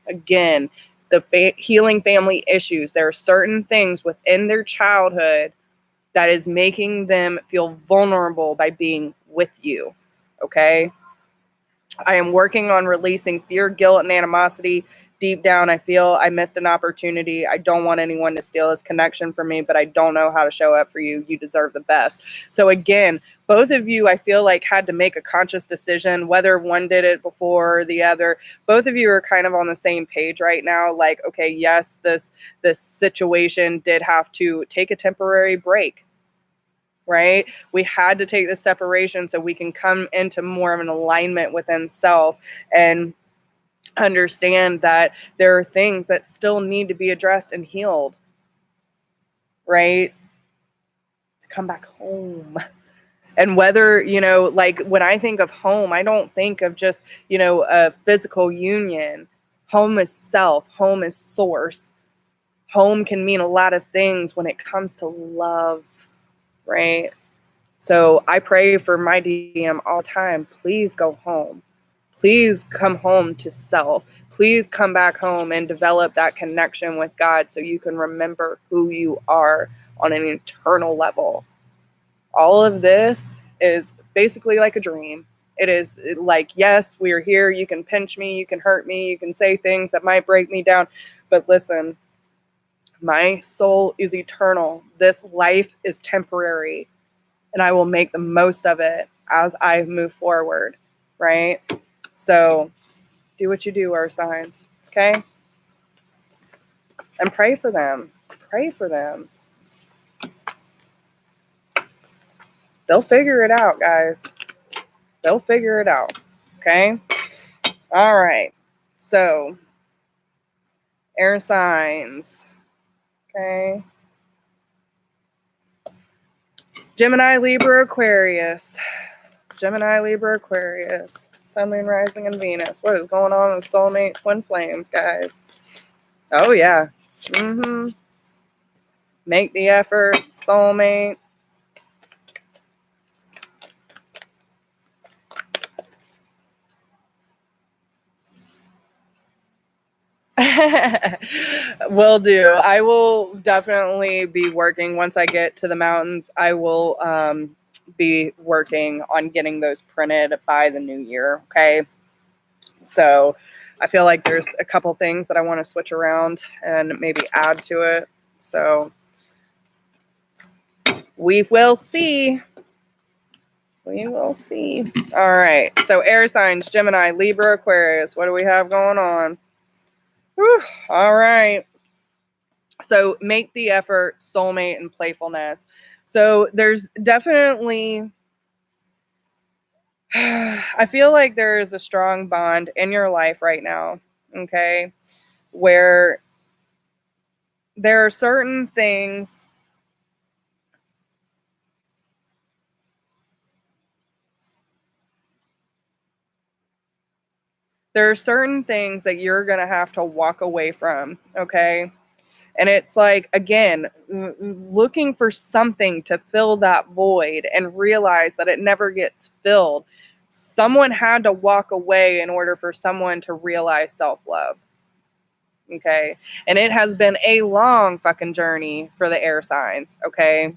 Again, the healing family issues. There are certain things within their childhood that is making them feel vulnerable by being with you, okay? I am working on releasing fear, guilt, and animosity. Deep down, I feel I missed an opportunity. I don't want anyone to steal this connection from me, but I don't know how to show up for you. You deserve the best. So again, both of you, I feel like, had to make a conscious decision, whether one did it before or the other. Both of you are kind of on the same page right now. Like, okay, yes, this situation did have to take a temporary break, right? We had to take this separation so we can come into more of an alignment within self. And understand that there are things that still need to be addressed and healed, right? To come back home. And whether, like when I think of home, I don't think of just, a physical union. Home is self, home is source. Home can mean a lot of things when it comes to love, right? So I pray for my DM all the time. Please go home. Please come home to self. Please come back home and develop that connection with God so you can remember who you are on an eternal level. All of this is basically like a dream. It is like, yes, we are here. You can pinch me. You can hurt me. You can say things that might break me down. But listen, my soul is eternal. This life is temporary. And I will make the most of it as I move forward, right? So do what you do, earth signs, okay? And pray for them. Pray for them. They'll figure it out, guys. They'll figure it out, okay? All right. So, air signs, okay? Gemini, Libra, Aquarius. Gemini, Libra, Aquarius. Sun, Moon, Rising, and Venus. What is going on with soulmate twin flames, guys? Oh, yeah. Make the effort, soulmate. Will do. I will definitely be working once I get to the mountains. I will be working on getting those printed by the new year. Okay. So I feel like there's a couple things that I want to switch around and maybe add to it. So we will see. We will see. All right. So air signs, Gemini, Libra, Aquarius. What do we have going on? Whew. All right. So make the effort, soulmate, and playfulness. So there's definitely, I feel like there is a strong bond in your life right now, okay, where there are certain things that you're going to have to walk away from, okay? And it's like, again, looking for something to fill that void and realize that it never gets filled. Someone had to walk away in order for someone to realize self-love. Okay. And it has been a long fucking journey for the air signs. Okay.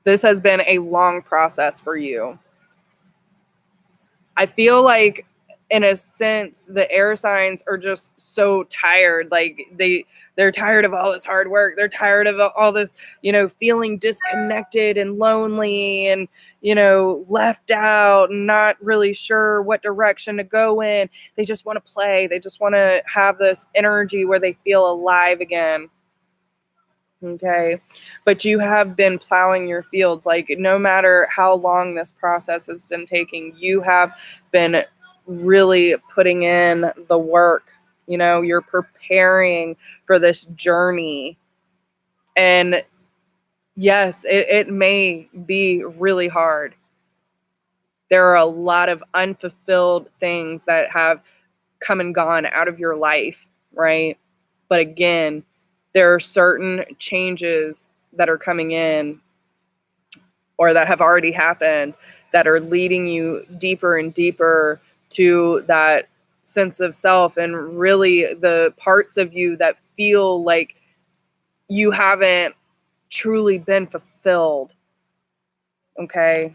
This has been a long process for you. I feel like, in a sense, the air signs are just so tired. Like they're tired of all this hard work. They're tired of all this, feeling disconnected and lonely and, left out and not really sure what direction to go in. They just want to play. They just want to have this energy where they feel alive again. Okay. But you have been plowing your fields. Like, no matter how long this process has been taking, you have been really putting in the work. You're preparing for this journey. And yes, it may be really hard. There are a lot of unfulfilled things that have come and gone out of your life, right? But again, there are certain changes that are coming in or that have already happened that are leading you deeper and deeper to that sense of self, and really the parts of you that feel like you haven't truly been fulfilled. Okay.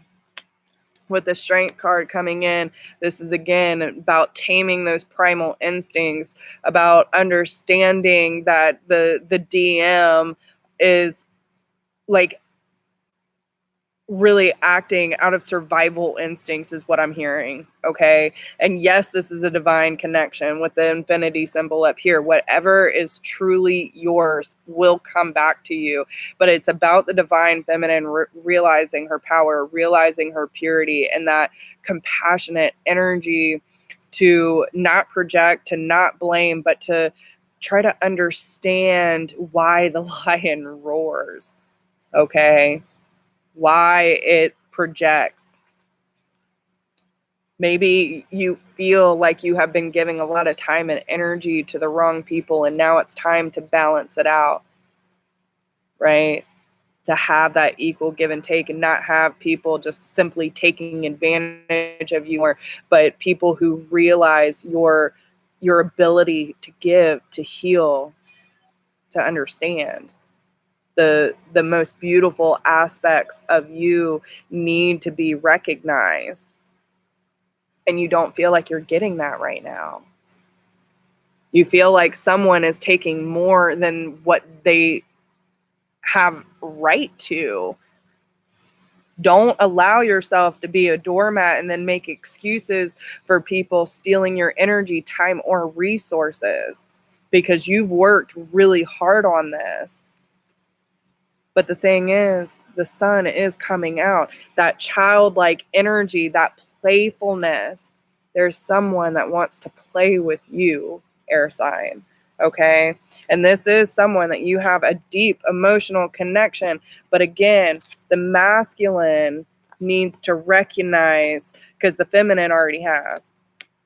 With the strength card coming in, this is again about taming those primal instincts, about understanding that the DM is like really acting out of survival instincts is what I'm hearing. Okay. And yes, this is a divine connection with the infinity symbol up here. Whatever is truly yours will come back to you, but it's about the divine feminine realizing her power, realizing her purity, and that compassionate energy to not project, to not blame, but to try to understand why the lion roars, okay? Why it projects. Maybe you feel like you have been giving a lot of time and energy to the wrong people, and now it's time to balance it out, right? To have that equal give and take, and not have people just simply taking advantage of you, but people who realize your ability to give, to heal, to understand. The most beautiful aspects of you need to be recognized. And you don't feel like you're getting that right now. You feel like someone is taking more than what they have right to. Don't allow yourself to be a doormat and then make excuses for people stealing your energy, time, or resources, because you've worked really hard on this. But the thing is, the sun is coming out. That childlike energy, that playfulness. There's someone that wants to play with you, air sign. Okay? And this is someone that you have a deep emotional connection. But again, the masculine needs to recognize, because the feminine already has,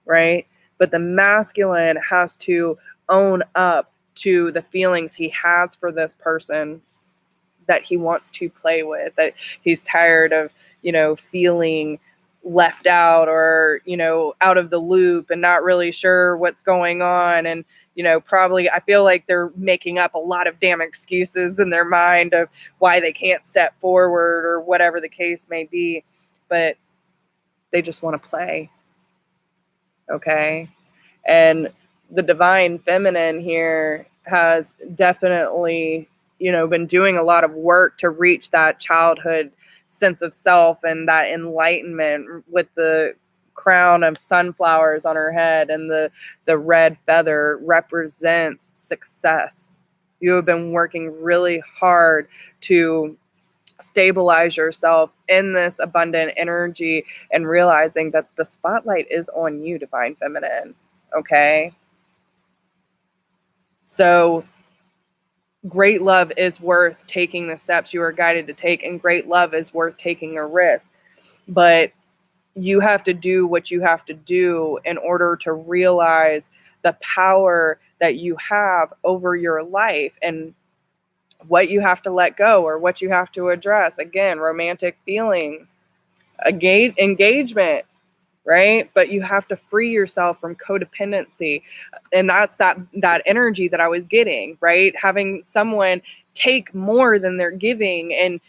right? But the masculine has to own up to the feelings he has for this person that he wants to play with, that he's tired of, feeling left out, or, out of the loop and not really sure what's going on. And, probably I feel like they're making up a lot of damn excuses in their mind of why they can't step forward or whatever the case may be, but they just want to play. Okay. And the divine feminine here has definitely, been doing a lot of work to reach that childhood sense of self and that enlightenment, with the crown of sunflowers on her head, and the red feather represents success. You have been working really hard to stabilize yourself in this abundant energy, and realizing that the spotlight is on you, divine feminine. Okay? So great love is worth taking the steps you are guided to take, and great love is worth taking a risk. But you have to do what you have to do in order to realize the power that you have over your life, and what you have to let go, or what you have to address. Again, romantic feelings, engagement, right? But you have to free yourself from codependency. And that's that energy that I was getting, right? Having someone take more than they're giving, and,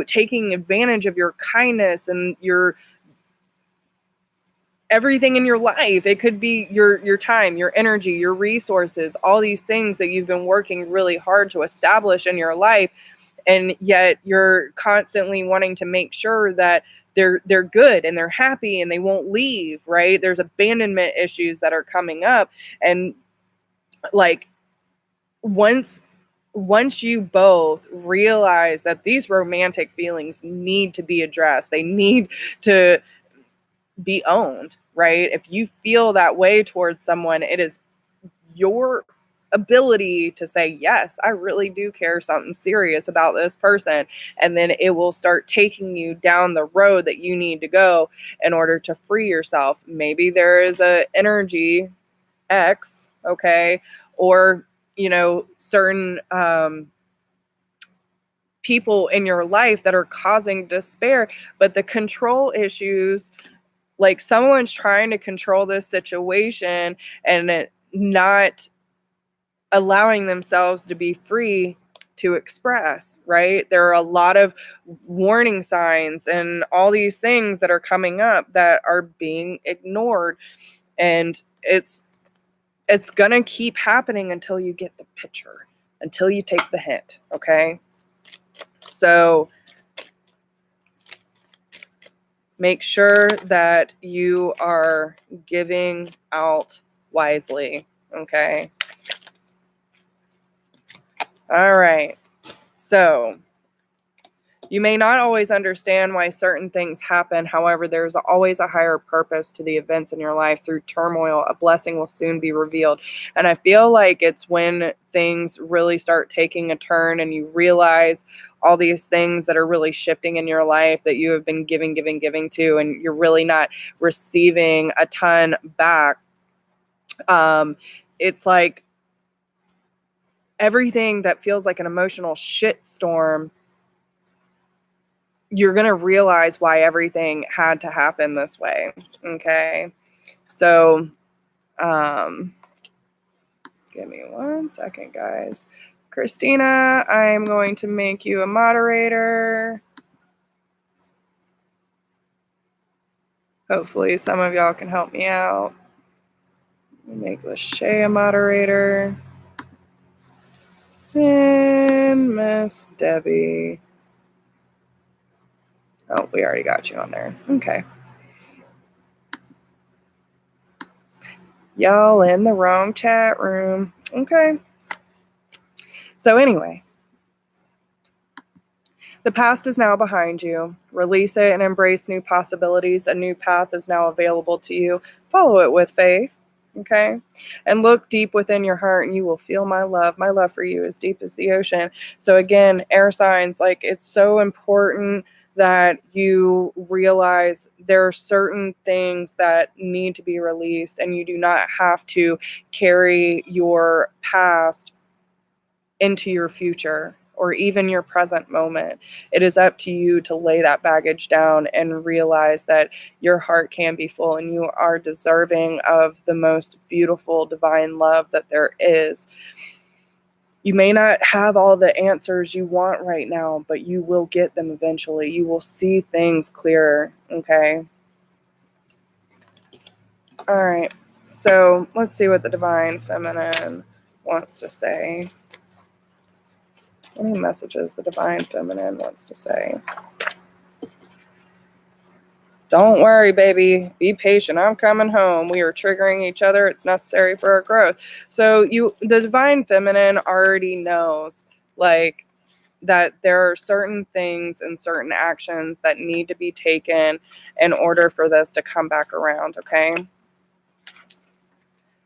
taking advantage of your kindness and your everything in your life. It could be your time, your energy, your resources, all these things that you've been working really hard to establish in your life. And yet you're constantly wanting to make sure that they're good and they're happy and they won't leave, right? There's abandonment issues that are coming up. And like, once you both realize that these romantic feelings need to be addressed, they need to be owned, right? If you feel that way towards someone, it is your ability to say, yes, I really do care something serious about this person. And then it will start taking you down the road that you need to go in order to free yourself. Maybe there is a energy X, okay, or, certain people in your life that are causing despair. But the control issues, like, someone's trying to control this situation and not allowing themselves to be free to express, right? There are a lot of warning signs and all these things that are coming up that are being ignored. And it's going to keep happening until you get the picture, until you take the hint, okay? So make sure that you are giving out wisely, okay? All right. So You may not always understand why certain things happen. However, there's always a higher purpose to the events in your life. Through turmoil, a blessing will soon be revealed. And I feel like it's when things really start taking a turn and you realize all these things that are really shifting in your life that you have been giving to, and you're really not receiving a ton back. It's like everything that feels like an emotional shitstorm, you're going to realize why everything had to happen this way. Okay. So, give me 1 second, guys. Christina, I'm going to make you a moderator. Hopefully some of y'all can help me out. Make Lachey a moderator. And Miss Debbie. Oh, we already got you on there. Okay. Y'all in the wrong chat room. Okay. So anyway, the past is now behind you. Release it and embrace new possibilities. A new path is now available to you. Follow it with faith. Okay. And look deep within your heart and you will feel my love. My love for you is deep as the ocean. So again, air signs, like, it's so important that you realize there are certain things that need to be released, and you do not have to carry your past into your future or even your present moment. It is up to you to lay that baggage down and realize that your heart can be full and you are deserving of the most beautiful divine love that there is. You may not have all the answers you want right now, but you will get them eventually. You will see things clearer, okay? All right, so let's see what the Divine Feminine wants to say. Any messages the Divine Feminine wants to say? Don't worry, baby. Be patient. I'm coming home. We are triggering each other. It's necessary for our growth. So the Divine Feminine already knows, like, that there are certain things and certain actions that need to be taken in order for this to come back around, okay?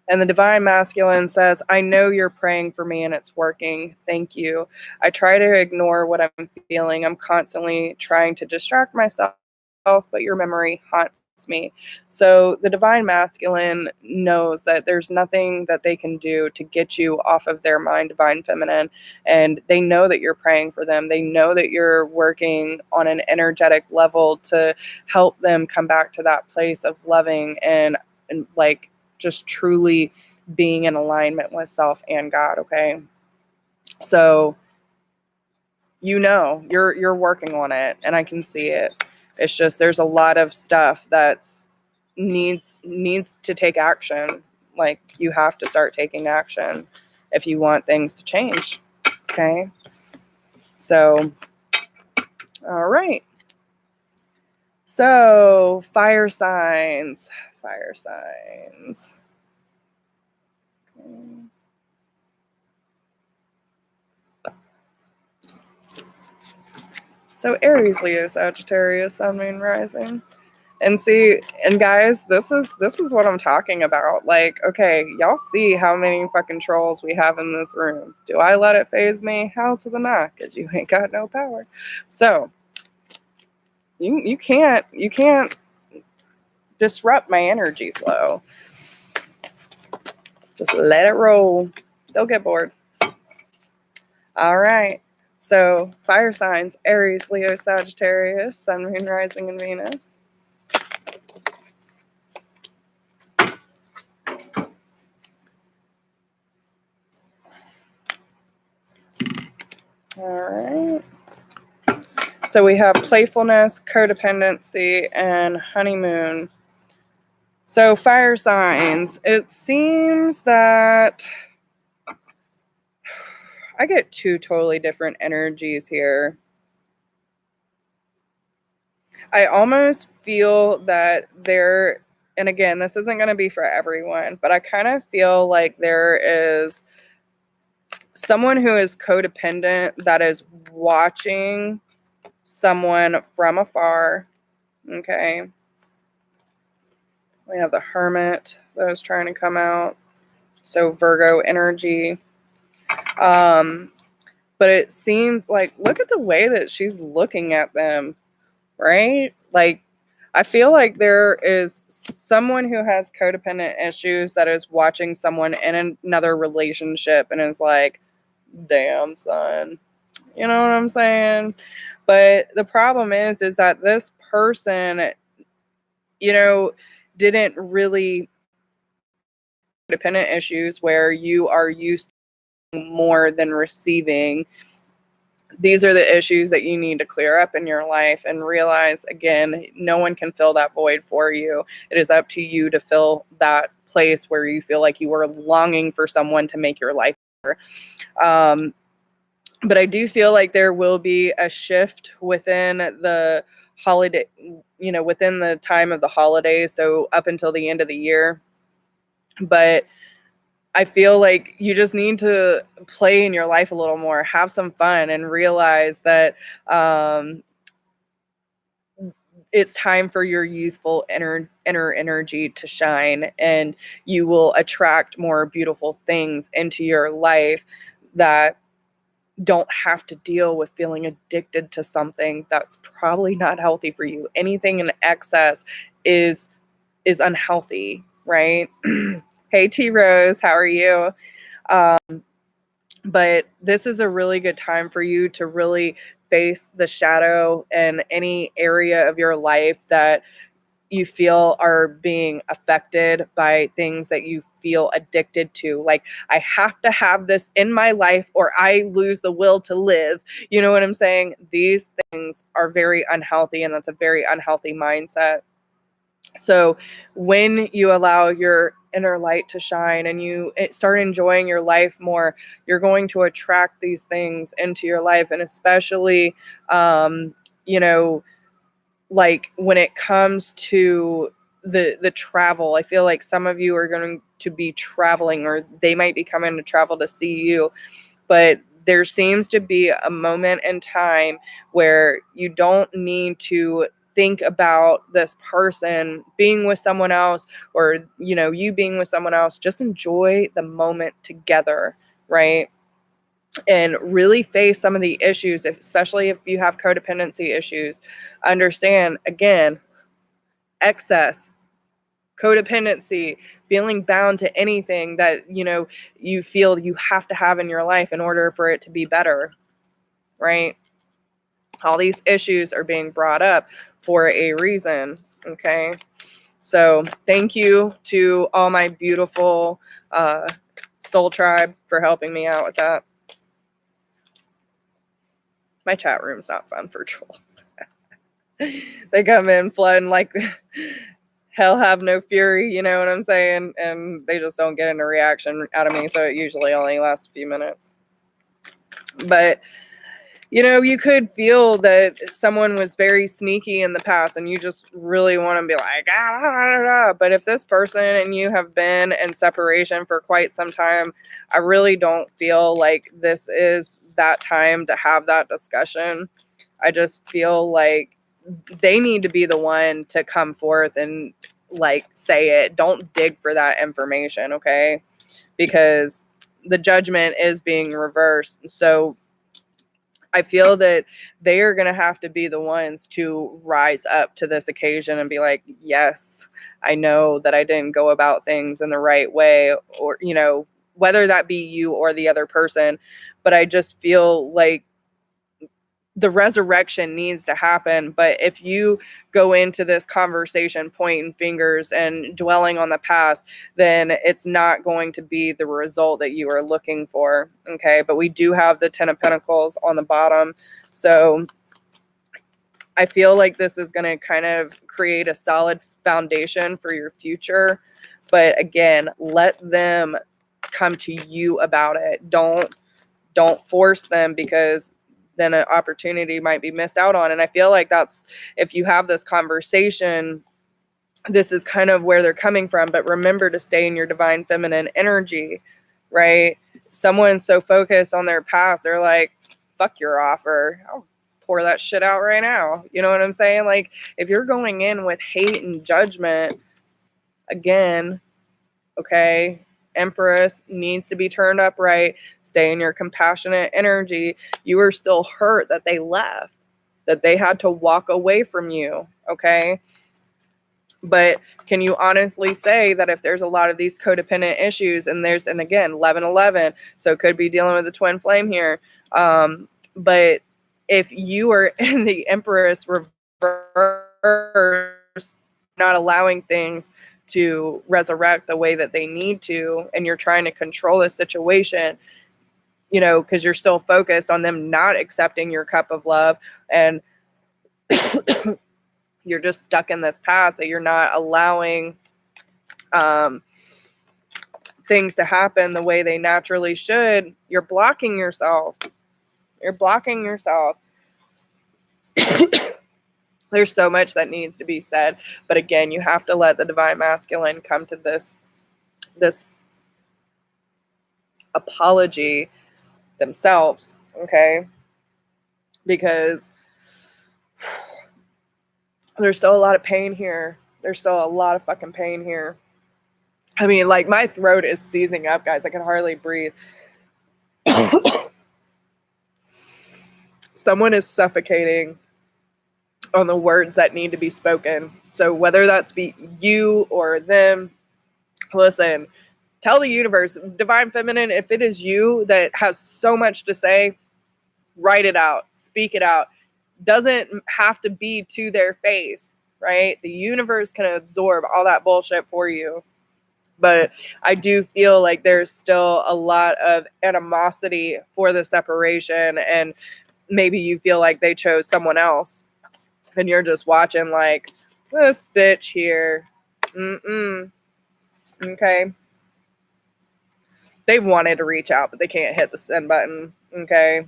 And the Divine Masculine says, I know you're praying for me and it's working. Thank you. I try to ignore what I'm feeling. I'm constantly trying to distract myself, but your memory haunts me. So the Divine Masculine knows that there's nothing that they can do to get you off of their mind, Divine Feminine. And they know that you're praying for them. They know that you're working on an energetic level to help them come back to that place of loving and like just truly being in alignment with self and God, okay? So you're working on it and I can see it. It's just there's a lot of stuff that's needs to take action. Like, you have to start taking action if you want things to change, okay? So, all right. So, fire signs. Okay. So Aries, Leo, Sagittarius, Sun, Moon, Rising. And see, and guys, this is what I'm talking about. Like, okay, y'all see how many fucking trolls we have in this room. Do I let it phase me? Hell to the nah, because you ain't got no power. So you can't disrupt my energy flow. Just let it roll. They'll get bored. All right. So fire signs: Aries, Leo, Sagittarius, Sun, Moon, Rising, and Venus. All right. So we have playfulness, codependency, and honeymoon. So fire signs. It seems that I get two totally different energies here. I almost feel that there, and again, this isn't going to be for everyone, but I kind of feel like there is someone who is codependent that is watching someone from afar. Okay. We have the Hermit that was trying to come out. So Virgo energy. But it seems like, look at the way that she's looking at them, right? Like, I feel like there is someone who has codependent issues that is watching someone in another relationship and is like, damn, son. You know what I'm saying? But the problem is that this person, you know, didn't really dependent issues where you are used to more than receiving. These are the issues that you need to clear up in your life and realize, again, no one can fill that void for you. It is up to you to fill that place where you feel like you are longing for someone to make your life better. But I do feel like there will be a shift within the holiday, within the time of the holidays, so up until the end of the year. But I feel like you just need to play in your life a little more, have some fun, and realize that it's time for your youthful inner energy to shine, and you will attract more beautiful things into your life that don't have to deal with feeling addicted to something that's probably not healthy for you. Anything in excess is unhealthy, right? Hey T Rose, how are you? But this is a really good time for you to really face the shadow in any area of your life that you feel are being affected by things that you feel addicted to. Like, I have to have this in my life or I lose the will to live. You know what I'm saying? These things are very unhealthy, and that's a very unhealthy mindset. So when you allow your inner light to shine and you start enjoying your life more, you're going to attract these things into your life. And especially, you know, like when it comes to the travel, I feel like some of you are going to be traveling, or they might be coming to travel to see you. But there seems to be a moment in time where you don't need to think about this person being with someone else, or you being with someone else. Just enjoy the moment together, right? And really face some of the issues, especially if you have codependency issues. Understand, again, excess, codependency, feeling bound to anything that you feel you have to have in your life in order for it to be better, right? All these issues are being brought up for a reason. Okay, so thank you to all my beautiful soul tribe for helping me out with that. My chat room's not fun for trolls. They come in flooding like hell have no fury, you know what I'm saying? And they just don't get any reaction out of me, so it usually only lasts a few minutes. But you could feel that someone was very sneaky in the past and you just really want to be like, but if this person and you have been in separation for quite some time, I really don't feel like this is that time to have that discussion. I just feel like they need to be the one to come forth and say it. Don't dig for that information, okay? Because the judgment is being reversed. So I feel that they are going to have to be the ones to rise up to this occasion and be like, yes, I know that I didn't go about things in the right way, or, whether that be you or the other person. But I just feel like the resurrection needs to happen. But if you go into this conversation pointing fingers and dwelling on the past, then it's not going to be the result that you are looking for. Okay. But we do have the 10 of Pentacles on the bottom. So I feel like this is going to kind of create a solid foundation for your future. But again, let them come to you about it. Don't force them, because then an opportunity might be missed out on. And I feel like that's, if you have this conversation, this is kind of where they're coming from. But remember to stay in your divine feminine energy, right? Someone's so focused on their past, they're like, fuck your offer. I'll pour that shit out right now. You know what I'm saying? Like, if you're going in with hate and judgment, again, okay, Empress needs to be turned upright. Stay in your compassionate energy. You are still hurt that they left, that they had to walk away from you, okay? But can you honestly say that if there's a lot of these codependent issues, and again, 1111, so it could be dealing with a twin flame here. But if you are in the Empress reverse, not allowing things to resurrect the way that they need to, and you're trying to control a situation, you know, because you're still focused on them not accepting your cup of love, and you're just stuck in this past that you're not allowing things to happen the way they naturally should, you're blocking yourself. You're blocking yourself. There's so much that needs to be said. But again, you have to let the divine masculine come to this apology themselves, okay? Because there's still a lot of pain here. There's still a lot of fucking pain here. I mean, like, my throat is seizing up, guys. I can hardly breathe. Someone is suffocating on the words that need to be spoken. So whether that's be you or them, listen, tell the universe, divine feminine, if it is you that has so much to say, write it out, speak it out. Doesn't have to be to their face, right? The universe can absorb all that bullshit for you. But I do feel like there's still a lot of animosity for the separation, and maybe you feel like they chose someone else, and you're just watching like, this bitch here. Okay. They wanted to reach out, but they can't hit the send button. Okay.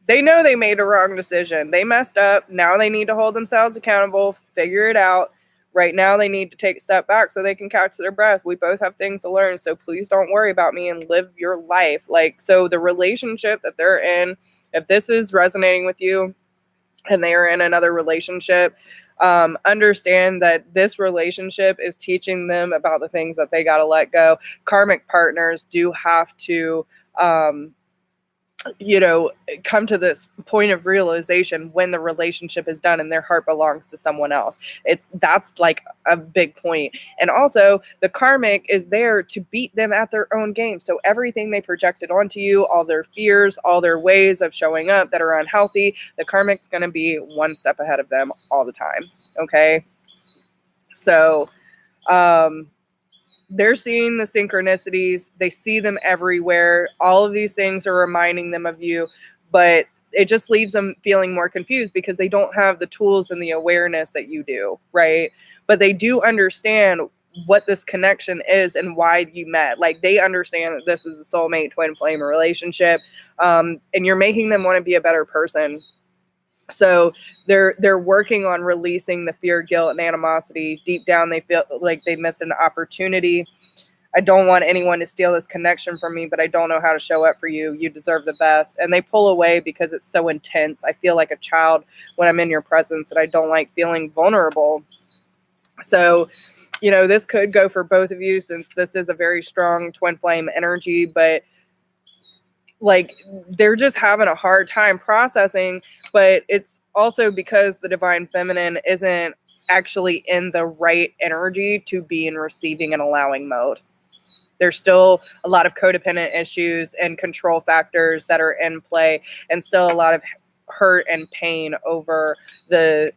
They know they made a wrong decision. They messed up. Now they need to hold themselves accountable, figure it out. Right now they need to take a step back so they can catch their breath. We both have things to learn, so please don't worry about me and live your life. Like, so the relationship that they're in, if this is resonating with you and they are in another relationship, understand that this relationship is teaching them about the things that they got to let go. Karmic partners do have to, come to this point of realization when the relationship is done and their heart belongs to someone else. That's like a big point. And also the karmic is there to beat them at their own game. So everything they projected onto you, all their fears, all their ways of showing up that are unhealthy, the karmic's going to be one step ahead of them all the time. Okay. So, they're seeing the synchronicities. They see them everywhere. All of these things are reminding them of you, but it just leaves them feeling more confused because they don't have the tools and the awareness that you do, right? But they do understand what this connection is and why you met. Like, they understand that this is a soulmate twin flame relationship, and you're making them want to be a better person. So they're working on releasing the fear, guilt, and animosity. Deep down, they feel like they missed an opportunity. I don't want anyone to steal this connection from me, but I don't know how to show up for you. You deserve the best. And they pull away because it's so intense. I feel like a child when I'm in your presence, and I don't like feeling vulnerable. So, this could go for both of you, since this is a very strong twin flame energy, but like, they're just having a hard time processing. But it's also because the divine feminine isn't actually in the right energy to be in receiving and allowing mode. There's still a lot of codependent issues and control factors that are in play, and still a lot of hurt and pain over the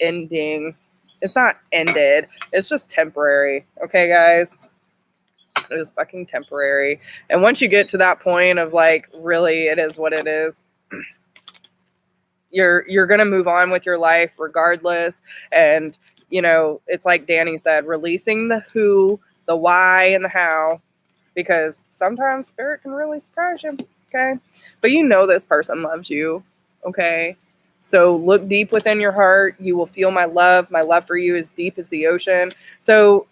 ending. It's not ended. It's just temporary. Okay, guys? It is fucking temporary. And once you get to that point of like, really, it is what it is, you're gonna move on with your life regardless. And it's like Danny said, releasing the who, the why, and the how, because sometimes spirit can really surprise you. Okay, but this person loves you. Okay, So look deep within your heart. You will feel my love. My love for you is deep as the ocean. So,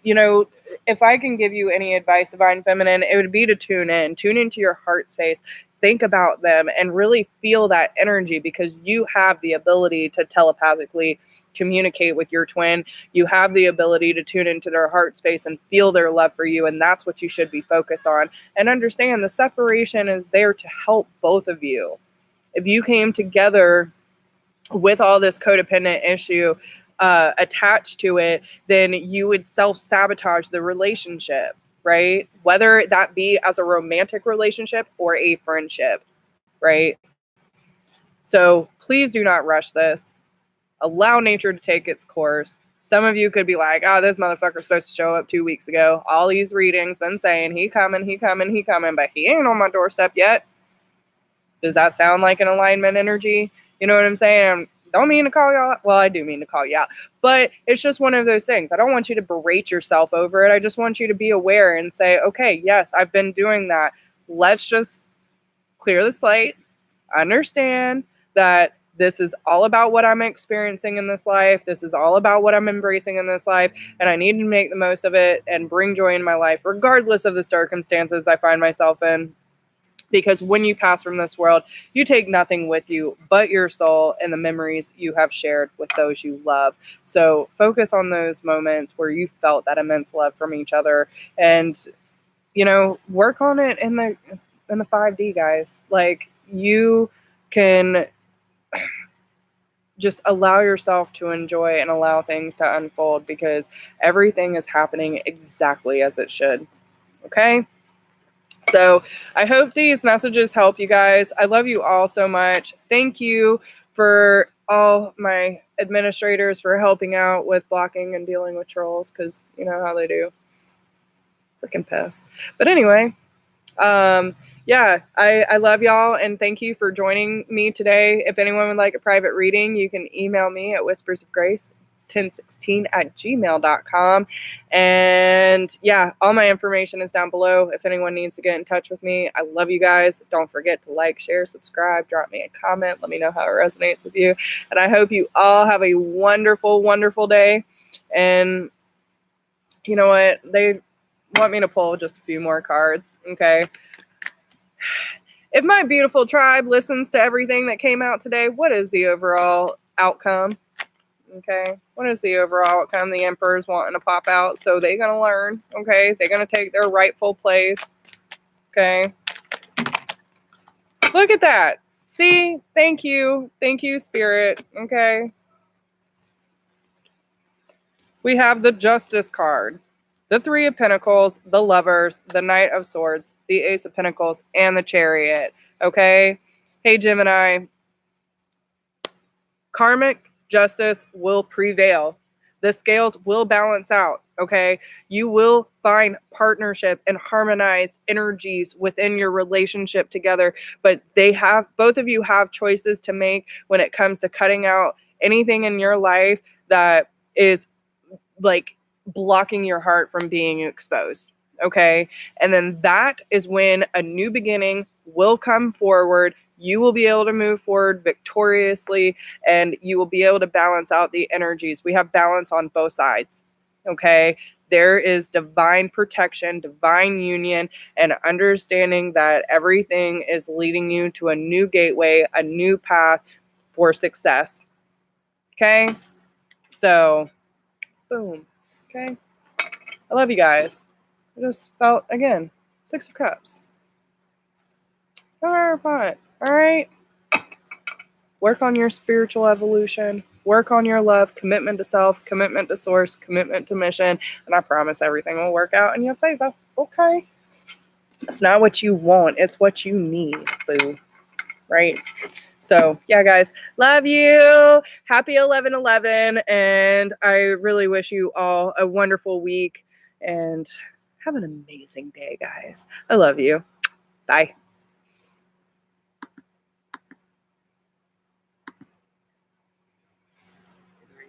if I can give you any advice, Divine Feminine, it would be to tune into your heart space, think about them, and really feel that energy, because you have the ability to telepathically communicate with your twin. You have the ability to tune into their heart space and feel their love for you. And that's what you should be focused on. And understand the separation is there to help both of you. If you came together with all this codependent issue attached to it, then you would self-sabotage the relationship, right? Whether that be as a romantic relationship or a friendship, right? So please do not rush this. Allow nature to take its course. Some of you could be like, oh, this motherfucker's supposed to show up 2 weeks ago. All these readings been saying he coming, but he ain't on my doorstep yet. Does that sound like an alignment energy? You know what I'm saying? Don't mean to call y'all out. Well, I do mean to call you out. But it's just one of those things. I don't want you to berate yourself over it. I just want you to be aware and say, okay, yes, I've been doing that. Let's just clear the slate. Understand that this is all about what I'm experiencing in this life. This is all about what I'm embracing in this life. And I need to make the most of it and bring joy in my life, regardless of the circumstances I find myself in. Because when you pass from this world, you take nothing with you but your soul and the memories you have shared with those you love. So focus on those moments where you felt that immense love from each other, and work on it in the 5D, guys. Like, you can just allow yourself to enjoy and allow things to unfold, because everything is happening exactly as it should. Okay? So I hope these messages help you guys. I love you all so much. Thank you for all my administrators for helping out with blocking and dealing with trolls, because you know how they do. Freaking piss. But anyway, yeah, I love y'all, and thank you for joining me today. If anyone would like a private reading, you can email me at whispersofgrace1016@gmail.com. And yeah, all my information is down below if anyone needs to get in touch with me. I love you guys. Don't forget to like, share, subscribe, drop me a comment. Let me know how it resonates with you. And I hope you all have a wonderful, wonderful day. And you know what? They want me to pull just a few more cards. Okay. If my beautiful tribe listens to everything that came out today, what is the overall outcome? Okay. What is the overall outcome? The Emperor's wanting to pop out, so they're going to learn. Okay. They're going to take their rightful place. Okay. Look at that. See? Thank you. Thank you, Spirit. Okay. We have the Justice card, the Three of Pentacles, the Lovers, the Knight of Swords, the Ace of Pentacles, and the Chariot. Okay? Hey, Gemini. Karmic justice will prevail. The scales will balance out. Okay? You will find partnership and harmonized energies within your relationship together. But both of you have choices to make when it comes to cutting out anything in your life that is like blocking your heart from being exposed. Okay. And then that is when a new beginning will come forward. You will be able to move forward victoriously, and you will be able to balance out the energies. We have balance on both sides. Okay. There is divine protection, divine union, and understanding that everything is leading you to a new gateway, a new path for success. Okay. So boom. Okay. I love you guys. I just felt, again, 6 of Cups. All right. Work on your spiritual evolution. Work on your love, commitment to self, commitment to source, commitment to mission. And I promise everything will work out in your favor. Okay. It's not what you want. It's what you need, boo. Right? So, yeah, guys, love you. Happy 11/11. And I really wish you all a wonderful week, and have an amazing day, guys. I love you. Bye.